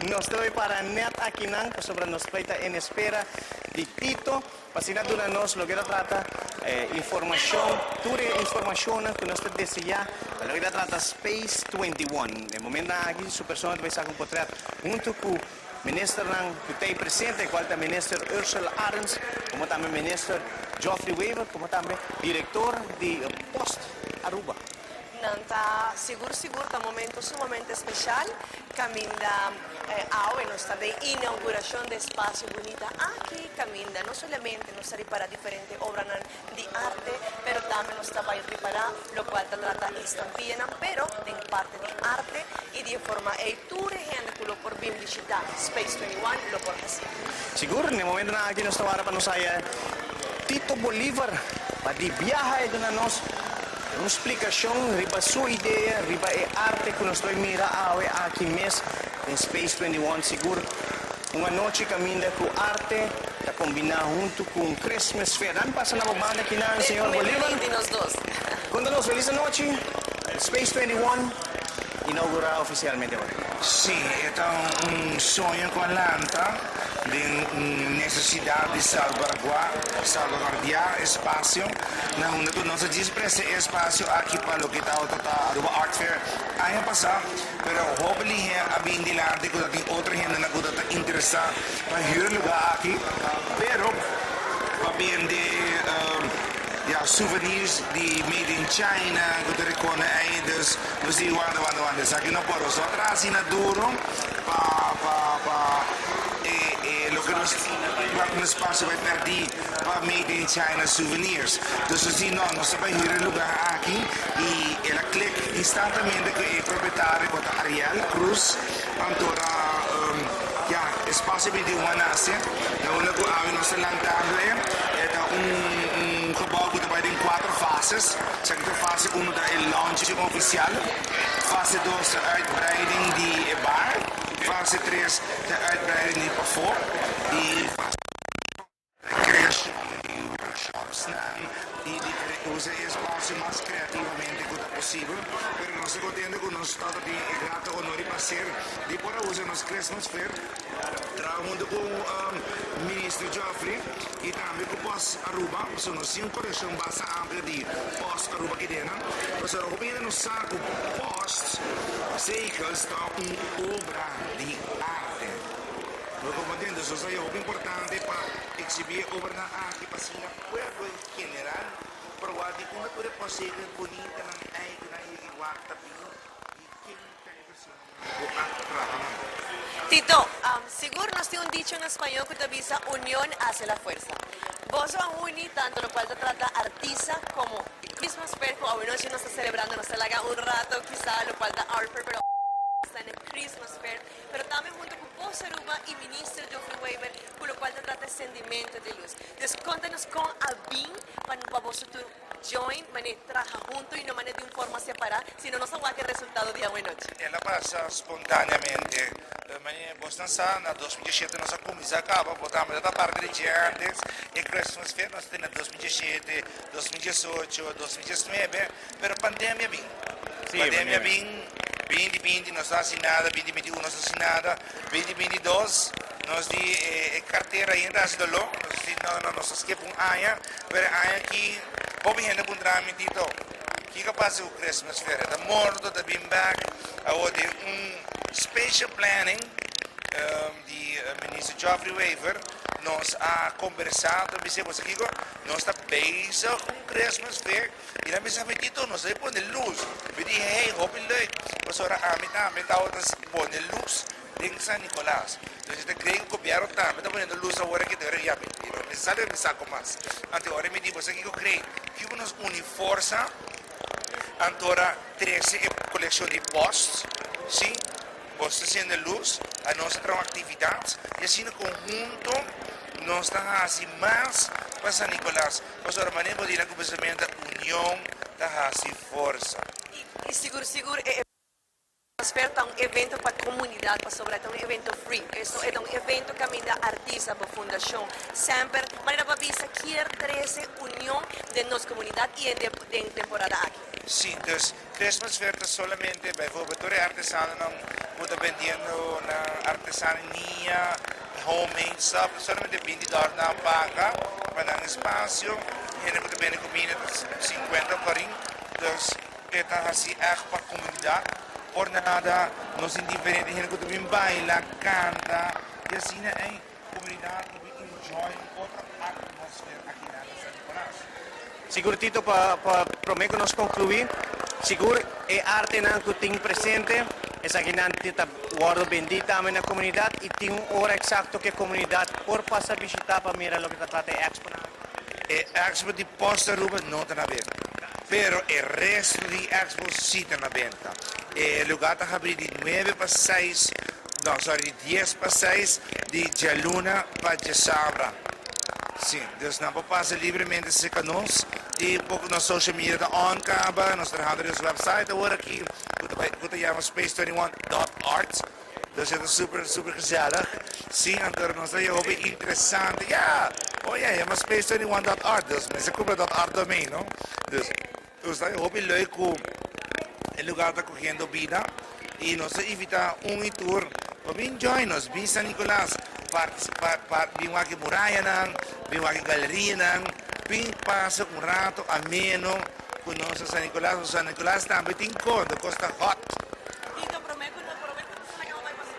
nós também para net aqui não sobre nós feita em espera de Tito para durante nós lo que trata informação toda informação que nós deseja lo que trata Space 21 no momento aqui sua pessoa vai estar encontrar junto com ministro que tem presente qual é o ministro Ursula Arens como também o ministro Geoffrey Weaver como também diretor de Post Aruba. Nanta seguro está momento sumamente especial caminda ahora nos está de inauguración de espacio bonita aquí caminda no solamente nos está para diferentes obras de arte pero también nos está para preparar lo cual te trata estampilla pero en parte de arte y de forma tu gente que lo por bien visitar Space 21 lo por hacer seguro en el momento aquí nos está para nos Tito Bolivar para de viaje de nos uma explicação riba sua ideia, riba a arte que nós vamos mirar aqui mesmo em Space 21 seguro. Uma noite caminha com arte, está combinado junto com Christmas Fair. Ano passa na banda aqui na Senhor Bolivar. De nós dois. Conta-nos, feliz noite, Space 21. inaugurar oficialmente hoy. Sim, então um sonho com a Lanta de necessidade de salvaguardar espaço na onde nós despreza espaço aqui para o que está o Art Fair ano passado, mas hopefully a bem de lá de que tem outra gente na que está interessada para huir lugar aqui, pero para bem de souvenirs die made in China, que te reconhecem aí, dus we zien wanda, aqui não por os outros na duro, lo que nos um espaço vai perder para made in China souvenirs. Dus we zien nós vai ir ao lugar aqui e ela clica instantaneamente que é proprietário com a Ariel Cruz, antora espaço 21 nasce, na una que a nossa lanterna é gebouw que vai ter 4 fases. A fase 1 é o launch oficial, fase 2 a uitbreiding de bar, fase 3 a uitbreiding de parfum e fase 4 criação de workshops e de usar espaço mais criativamente que possível, mas nós contendo que nós estamos grato ao honor de parceiro de por usar nos Christmas Fair, trabalhando com o ministro Geoffrey e também com o Post Aruba, so nós temos uma coleção bastante ampla de Post Aruba aqui dentro, mas o que nos saco Post Cycles está uma obra de arte. Lo combatendo, isso é algo importante para exibir obra de arte para ser o povo em geral, para o que uma coisa pode ser bonita na arte, na iguata, e quem Tito, seguro nos tiene un dicho en español que te avisa, unión hace la fuerza. Vos a uni, tanto lo cual te trata artista como Christmas Fair, como hoy noche no está celebrando, no se le haga un rato quizá, lo cual da Art Fair, pero está en el Christmas Fair, pero también junto con Post Aruba y Ministro Geoffrey Weber, con lo cual te trata sentimiento de luz. Entonces, contanos con Abin, para vos tu join, trabaja junto y no de una forma separada, sino no sabe qué resultado de hoy noche. Ela passa spontaneamente, mas bastante na 2017 nossa comissão acaba, botamos da parte de antes, e Christmas Fair nós temos 2017, 2018, 2019, mas a pandemia vem. Pandemia vem, 2020 não está assinada, 2021 não está assinada, 2022 nós de carteira ainda está lá, nós esquecemos ano, mas ano aqui, vamos ver no trâmite Tito. Que passa o Christmas Fair? Está morto, está bem back, onde special planning de ministro Geoffrey Weber nós a conversado, dizemos aqui, nós está base com o Christmas Fair, e na mesa Tito, nós aí põe luz, me diz, hey, hope leuk, mas ora a mim também está põe luz em San Nicolás. Então, eu creio que o governo também está põe luz agora que deve já me sale me saco mais. Então, agora me diz, você aqui eu creio que nos une força. Antora 13 coleção de posts, sim, posts sendo luz, a nossa atividade, e assim no conjunto, nós estamos assim mais para San Nicolás, mas a maneira de ir a começamento união, está assim força. E seguro, Fair un evento para la comunidad, para sobre todo un evento free. Esto es un evento que da artista para fundación. Siempre, manera para visa, quiere 13 unión de nuestra comunidad y en temporada aquí. Sí, entonces, Christmas Fair solamente, bijvoorbeeld, artesanen moeten vendiendo una artesanía, homemade stuff, solamente $20 na paga, para un espacio, y en el bene comida 50 karing, dus het is así echt para comunidad. Por nada, nos indiferentes, gente que também baila, canta, e assim é comunidade que enjoy outra atmosfera aqui na San Nicolás. Seguro, Tito, para prometo nos concluir, seguro é arte que tem presente, essa que não está guardo bendita na comunidade e tem hora exato que a comunidade por passar a visitar para mirar o que está tratando Expo. A Expo de Post Aruba não está na venda, pero el resto de Expo sí está na venda. El lugar está abierto de 9 para 6, no, sorry, de 10 para 6, de Jaluna para Jasabra. Sim, Deus não passa livremente se conosco e pouco na social media da ONCABA, nós trabalhamos no website agora aqui, que chama space21.art. Dus het is super gezellig. Sim, então nós temos algo interessante. Ja, maar space21.art, dus mensen komen dat art domein, no? Dus dat is heel leuk hoe el lugar está cogiendo vida. e nós evita tour para vir join nós vir San Nicolás participar vir aqui muralha não vir aqui galeria não vir passa rato ameno com nós San Nicolás também tem conta costa hot. Tito, prometo que no vai pasar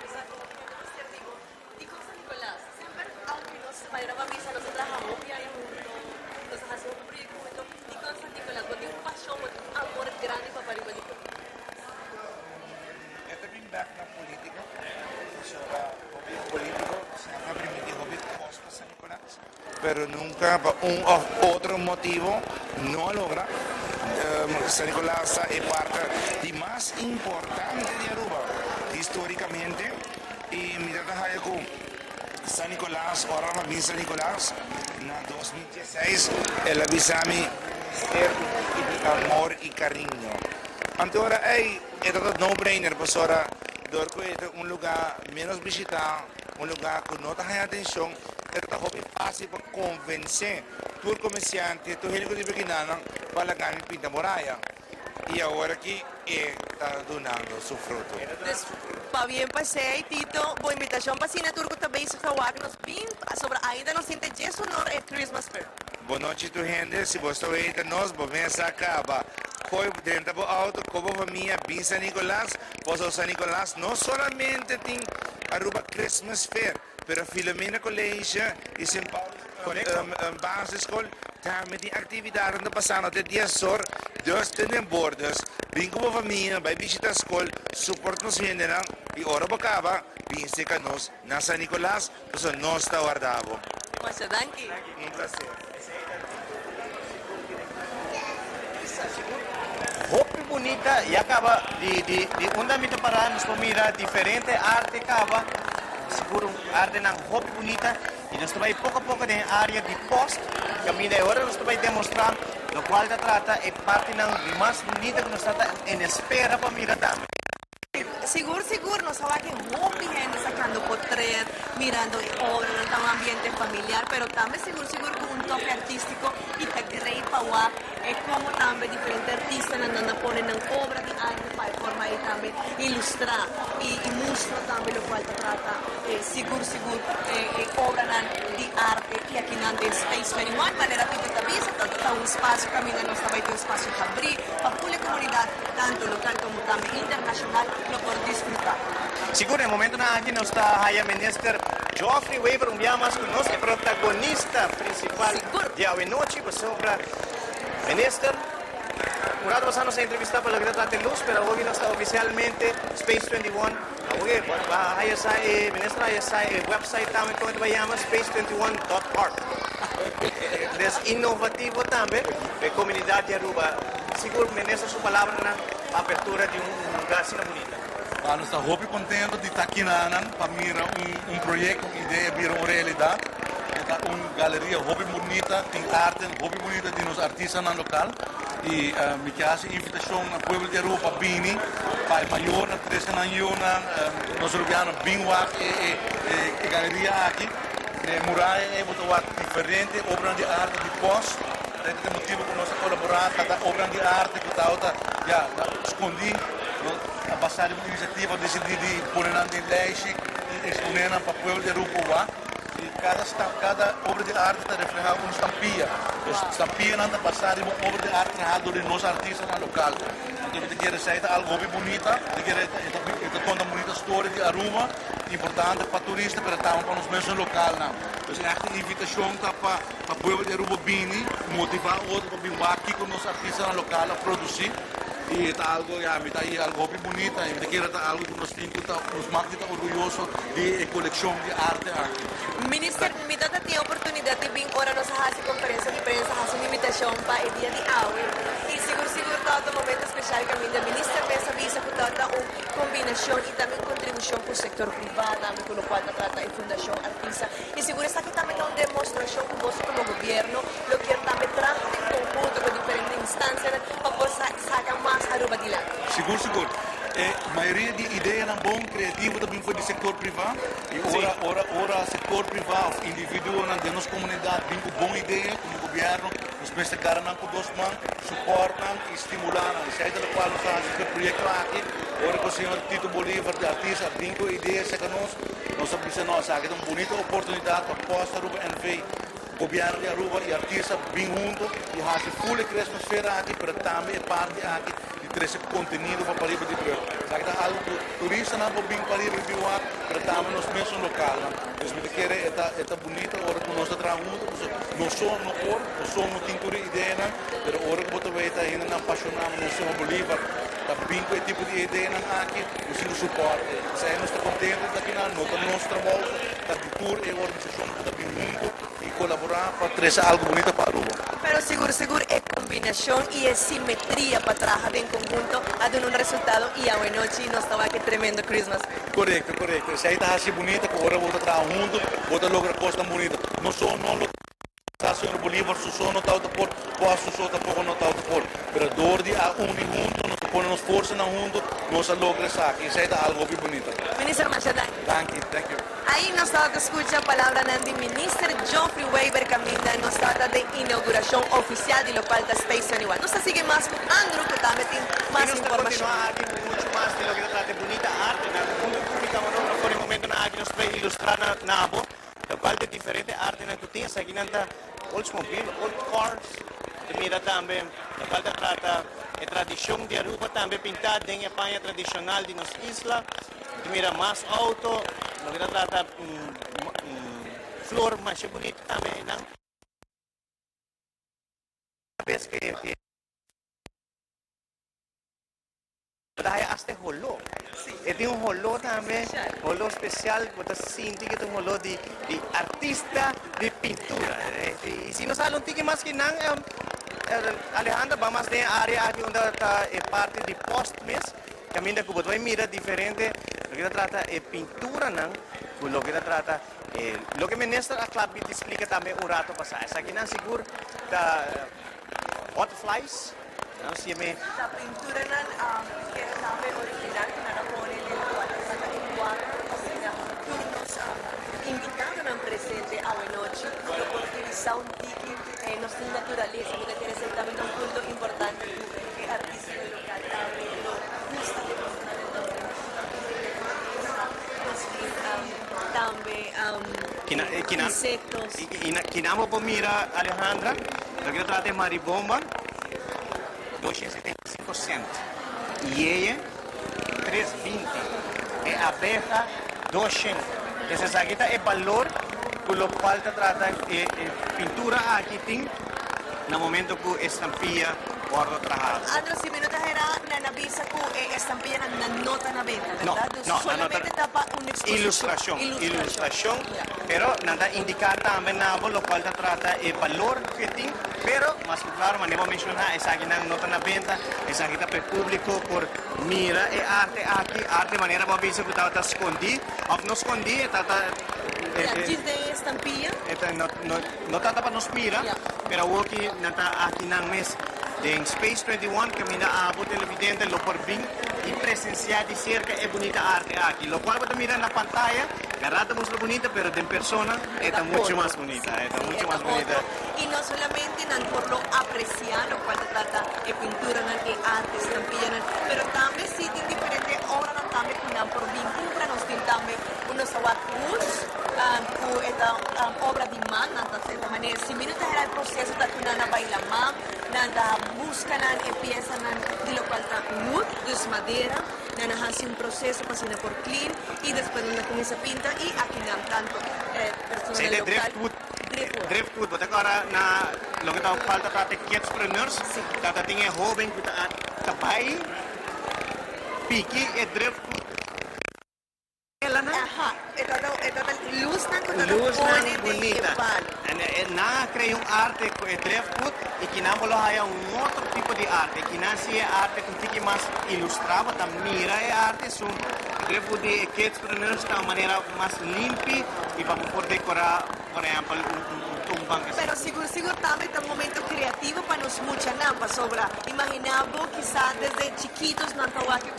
ser digo. Y con San Nicolás, siempre, aunque nos vaya a misa, nosotros trabajamos y hay nos hacemos un proyecto y con San Nicolás, porque un pasión, un amor grande para el igualito. Este bring back na política, sobre o político, sempre permitiu o posto San Nicolás, pero nunca por outro motivo não logra. San Nicolás é parte mais importante de Aruba, históricamente, e mirada a com San Nicolás, ora vim San Nicolás, na 2016, ela bisami ser de amor e carinho. Agora é no-brainer, para ora um lugar menos visitado, um lugar com não tem atenção, é fácil para convencer os comerciantes, os ricos de Pequinana, para ganhar pinta muralha. E agora que está donando seu fruto. Pa bien pasei, Tito, boa invitação para Cine Turco também se falar nos pin sobre ainda não sente Jesus no Christmas Fair. Boa noite, tu gente. Se você está nós, vamos acabar. Foi dentro do auto, como a família, bem San Nicolás. Pois o San Nicolás não somente tem Aruba Christmas Fair, pero Filomena Colégio e São Paulo basisschool, também tem atividade no passado de 10 horas, 2 bordas, bem como a família, vai visitar a escola, suporte nos general, e hora para acabar, bem seca nós, na San Nicolás, pois nós está guardado. Mas danke. Um prazer. Hope bonita e acaba de onde me para nos mira diferente arte acaba seguro arte na hope bonita e nós vai pouco a pouco na área de post caminho agora nós vai demonstrar o qual da trata é parte na mais bonita que nós trata em espera para mirar também. Seguro, nos estaba que muy bien sacando portrait, mirando obras, en un ambiente familiar, pero también seguro con un toque artístico y te creí para es como también diferentes artistas andando ponen en obras de arte para forma de también ilustrar y mostrar también lo cual te trata seguro obras de arte y aquí en Space 21 manera que te avisa está un espacio también nos estaba un espacio para abrir para la comunidad tanto local como también internacional lo por disfrutar. Seguro, no momento na aqui nós está a minister Geoffrey Weaver, dia mais conosco, protagonista principal de hoje noite, sobre minister. Murado vas a nos entrevistar para la Greta de Luz, pero hoy no está oficialmente Space 21. Hoy va a ir ministra a el website también como se llama space21.org. Es innovativo también, la comunidad de Aruba. Seguro, ministra su palabra na apertura de un lugar assim bonita. Nós estamos muito contentes de estar aqui na ANAN para mirar projeto, uma ideia, virar uma realidade. Está uma galeria muito bonita, tem arte muito bonita de nos artistas local. E me quase invitação ao povo de Aruba para vir, para maior, 13 anos, nós olhamos bem a galeria aqui. Muralha é muito diferente, obra de arte de pós. Tem motivo para nós colaborar, cada obra de arte que está escondida. A passar de uma iniciativa decidir de pôr na lei e exponer para o povo de Aruba. E cada obra de arte está reflejada com estampia. A estampia não está passar de uma obra de arte trajada de nós artistas local. Então, eu quero dizer algo muito bonito, eu quero contar uma bonita história de Aruba, importante para turistas, mas também para os mesmos locais. Então, é uma invitação para o povo de Aruba vir, motivar outros para vir aqui com os artistas local a produzir. E está algo, algo muito bonito, e quero algo que nos marca orgulhoso de coleção de arte aqui. Minister, me dá a oportunidade de vir agora nos fazer conferência de prensa, fazer uma invitação para o dia de hoje. E seguro está um momento especial que a minha ministra pensa visa que está uma combinação e também contribuição para o setor privado, também com o qual trata a Fundação Artista. E seguro está aqui também uma demonstração que você como governo lo quer também trazer em conjunto com diferentes instâncias para poder sacar mais Aruba de lá. Seguro. A maioria de ideias não bom criativo também foi do setor privado. E ora setor privado, indivíduo na nossa comunidade vem com boa ideia, como governo, os pesquisadores com duas mãos, suportam e estimulam. Isso é do qual nós fazemos o projeto aqui. Ahora con el señor Tito Bolívar, de artista, bingo ideas que nos avisa nós, que é uma bonita oportunidade para Posta Aruba NV, governo de Aruba e artistas bem juntos e fazer full Christmas fair aqui, para também parte aqui de trazer conteúdo para Pariba de Breu. Sabe que é algo turista não pode vir para Pariba de Breu, para também nós mesmos local. Então, me quer é bonito, agora que nós trabalhamos juntos, não só no cor, não só no tintura ideia, mas agora que você vai estar ainda apaixonado no Senhor Bolívar. Tá bem com esse tipo de ideia aqui, o seu suporte. Se nós estamos contentes daqui na nossa volta, da cultura e organização que está bem junto e colaborar para trazer algo bonito para a Aruba. Pero seguro es combinación y es simetría para trabajar en conjunto a dar un resultado y a buena noche nos estaba que tremendo Christmas. Correto. Se aí está assim bonita, que agora volta a trabalhar junto, volta a lograr coisa bonita. Não só não o Senhor Bolívar, só não está por, posso só tampoco não está por, pero dor de unir junto, nos ponemos força na junto, nós logramos aqui. Isso aí está algo bem bonito. Minister Machadán. Thank you. Ahí nos estaba que escucha palabra Nandi Minister Geoffrey Weber Camila nos trata de inauguración oficial de local de Space 21. Nos sigue más con Andrew que también tiene más información. Aquí mucho más de lo que trata de bonita arte, por el momento aquí nos puede ilustrar nabo, lo cual de diferente arte na tutinha, aquí nanta Oldsmobile, old cars, mira también, lo cual trata de tradición de Aruba también pintada en España tradicional de nuestra isla, mira más auto, lo que trata flor más bonita también, ¿no? Ves que hasta holo. Este es un holo también, holo especial, porque siente que es un holo de artista de pintura. Y si nos habla un tique más que nada, Alejandra, vamos de área aquí donde está parte de postmes, también de Cuba, mira diferente, lo que trata de pintura, ¿no? Lo que trata, lo que ministra a Club te explica también un rato pasado. Aquí no seguro, butterflies. La pintura que es original, que no pone en el cuadro, nos invitaron a presente a la noche, por utilizar un tiki, nuestra naturaleza, que tiene que ser también un punto importante, artístico y local, también lo gusta de también insectos. Y nada por mira, Alejandra, lo que trata de maribomba, 275 centos. Y ella, 320. Es abeja, 200. Entonces aquí está el valor con lo cual te trata de pintura aquí, en el momento que estampilla guardo trabajado. Andro, si me notas era la avisa que estampilla na nota na venta, ¿verdad? No, solamente tapa una exposición. Ilustración, pero nada indicar también nada, lo cual te trata el valor que tiene, pero más claro, me debo mencionar, es aquí na nota na venta, es aquí está para el público por mira, arte aquí, arte manera para ver si está escondido, o no escondido, está de estampilla. No está para nos mira, pero aquí nada aquí na mes. En Space 21 camina a televidente lo por fin y presenciar de cerca es bonita arte aquí, lo cual puede mirar en la pantalla, agarrate muy bonita, pero en persona está mucho más bonita, Y no solamente por lo apreciar, lo cual se trata de pintura, de arte, estampilla, pero también sí tiene diferentes obras también por pintura, nos también unos aguatus, esta obra de man, de manera, si minutos era el proceso de una baila más, nada buscan empiezan de lo cual está wood, es madera, nada hace un proceso pasando por clean y después una comienza a pintar y aquí dan tanto personas local. Driftwood, porque ahora lo que está falta para kidspreneurs, que tiene joven que está pai, piqui e driftwood. Ajá, luz bonita. Nada crea un arte con el driftwood y que no haya un otro tipo de arte, que no sea arte con que más ilustrado, también mira el arte, son driftwood de kidspreneurs de una manera más limpia y para poder decorar, por ejemplo, un tumbang. Pero seguro también es un momento creativo para nos mucha nampa sobra. Imaginamos quizás desde chiquitos no que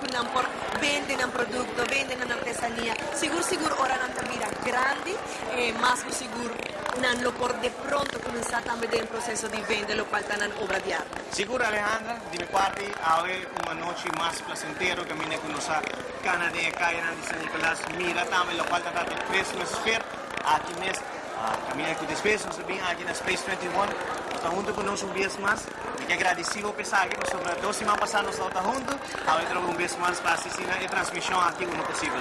venden un producto, venden una artesanía. Seguro ahora no mira grande, más que seguro nanlo por de pronto cominciare también el proceso de venta, lo cual está en obra de arte. Seguro, Alejandra, de mi parte, habrá una noche más placentera que viene con los Canadá, Caina de San Nicolás, mira también lo cual está el Christmas Fair, aquí mes, camina con después, nos ven aquí en Space 21, está junto con nosotros un vez más, y que agradecido pesar que nosotros 2 semanas pasadas nos estamos juntos, ahora tenemos un vez más para asistir a la transmisión aquí uno posible.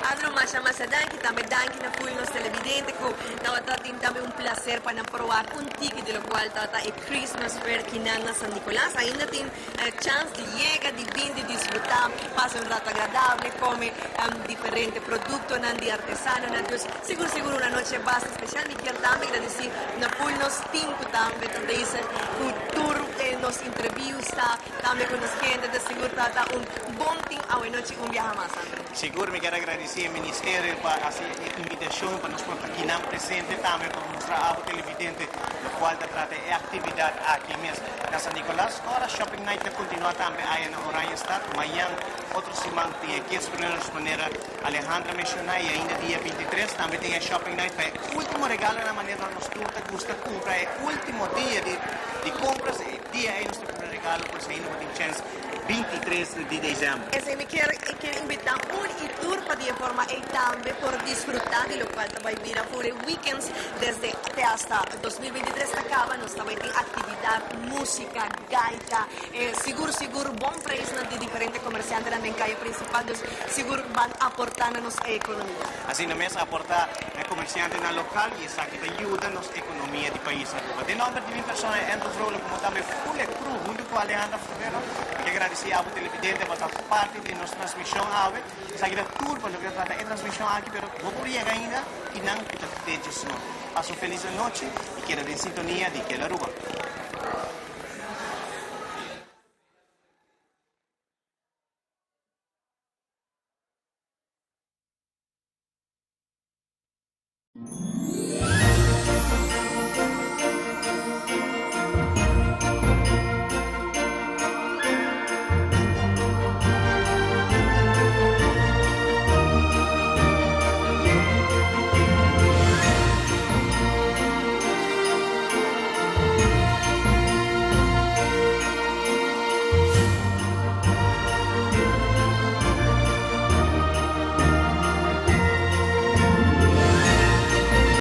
Andro masha danki, também danki na fui nos televidente ko nawata din também um placer para provar un ticket de lo cual tata e Christmas Fair Kinana San Nicolás. Ainda tem chance de llegar, de vir, de disfrutar, passa un rato agradable, come diferente producto nan di artesano, nan dus seguro una noche bastante especial. Mi quiero também agradecer na fui nos tempo também donde hice un tour, nos entrevista, também con nos gente de seguro tata un bom team a una noche un viaje más, Andro. Seguro me quero agradecer ao Ministério por hacer a invitação para nós aqui na presente também para mostrar ao televidente o qual trata de atividade aqui mesmo na San Nicolás. Agora Shopping Night continua também aí na Oranjestad. Amanhã, outro semana, tem aqui as primeiras maneiras Alejandra mencionar e ainda dia 23 também tem a Shopping Night. É o último regalo na maneira que nós gusta comprar, é o último dia de compras, é dia aí nosso primeiro regalo, por isso ainda tem chance 23 de dezembro. Ese me quiero invitar un tour para de forma y también por disfrutar de lo cual va a vivir por weekends desde hasta 2023 acaba, nos también hay actividad, música, gaita, seguro, buen precio de diferentes comerciantes en la calle principal, seguro van aportándonos a economía. Assim mesmo aportar comerciantes na local e isso aqui ajuda nos economia do país. De nome de minha pessoa, Andrew Rolo, como também full cru, junto com a Alejandra Ferreira, que agradecer ao televidente por estar parte de nossa transmissão ave. Isso aqui é tudo para o que trata de transmissão aqui, mas vou por aí ainda e não que te deixe não. Passo feliz noite e quero em sintonia de que la Aruba.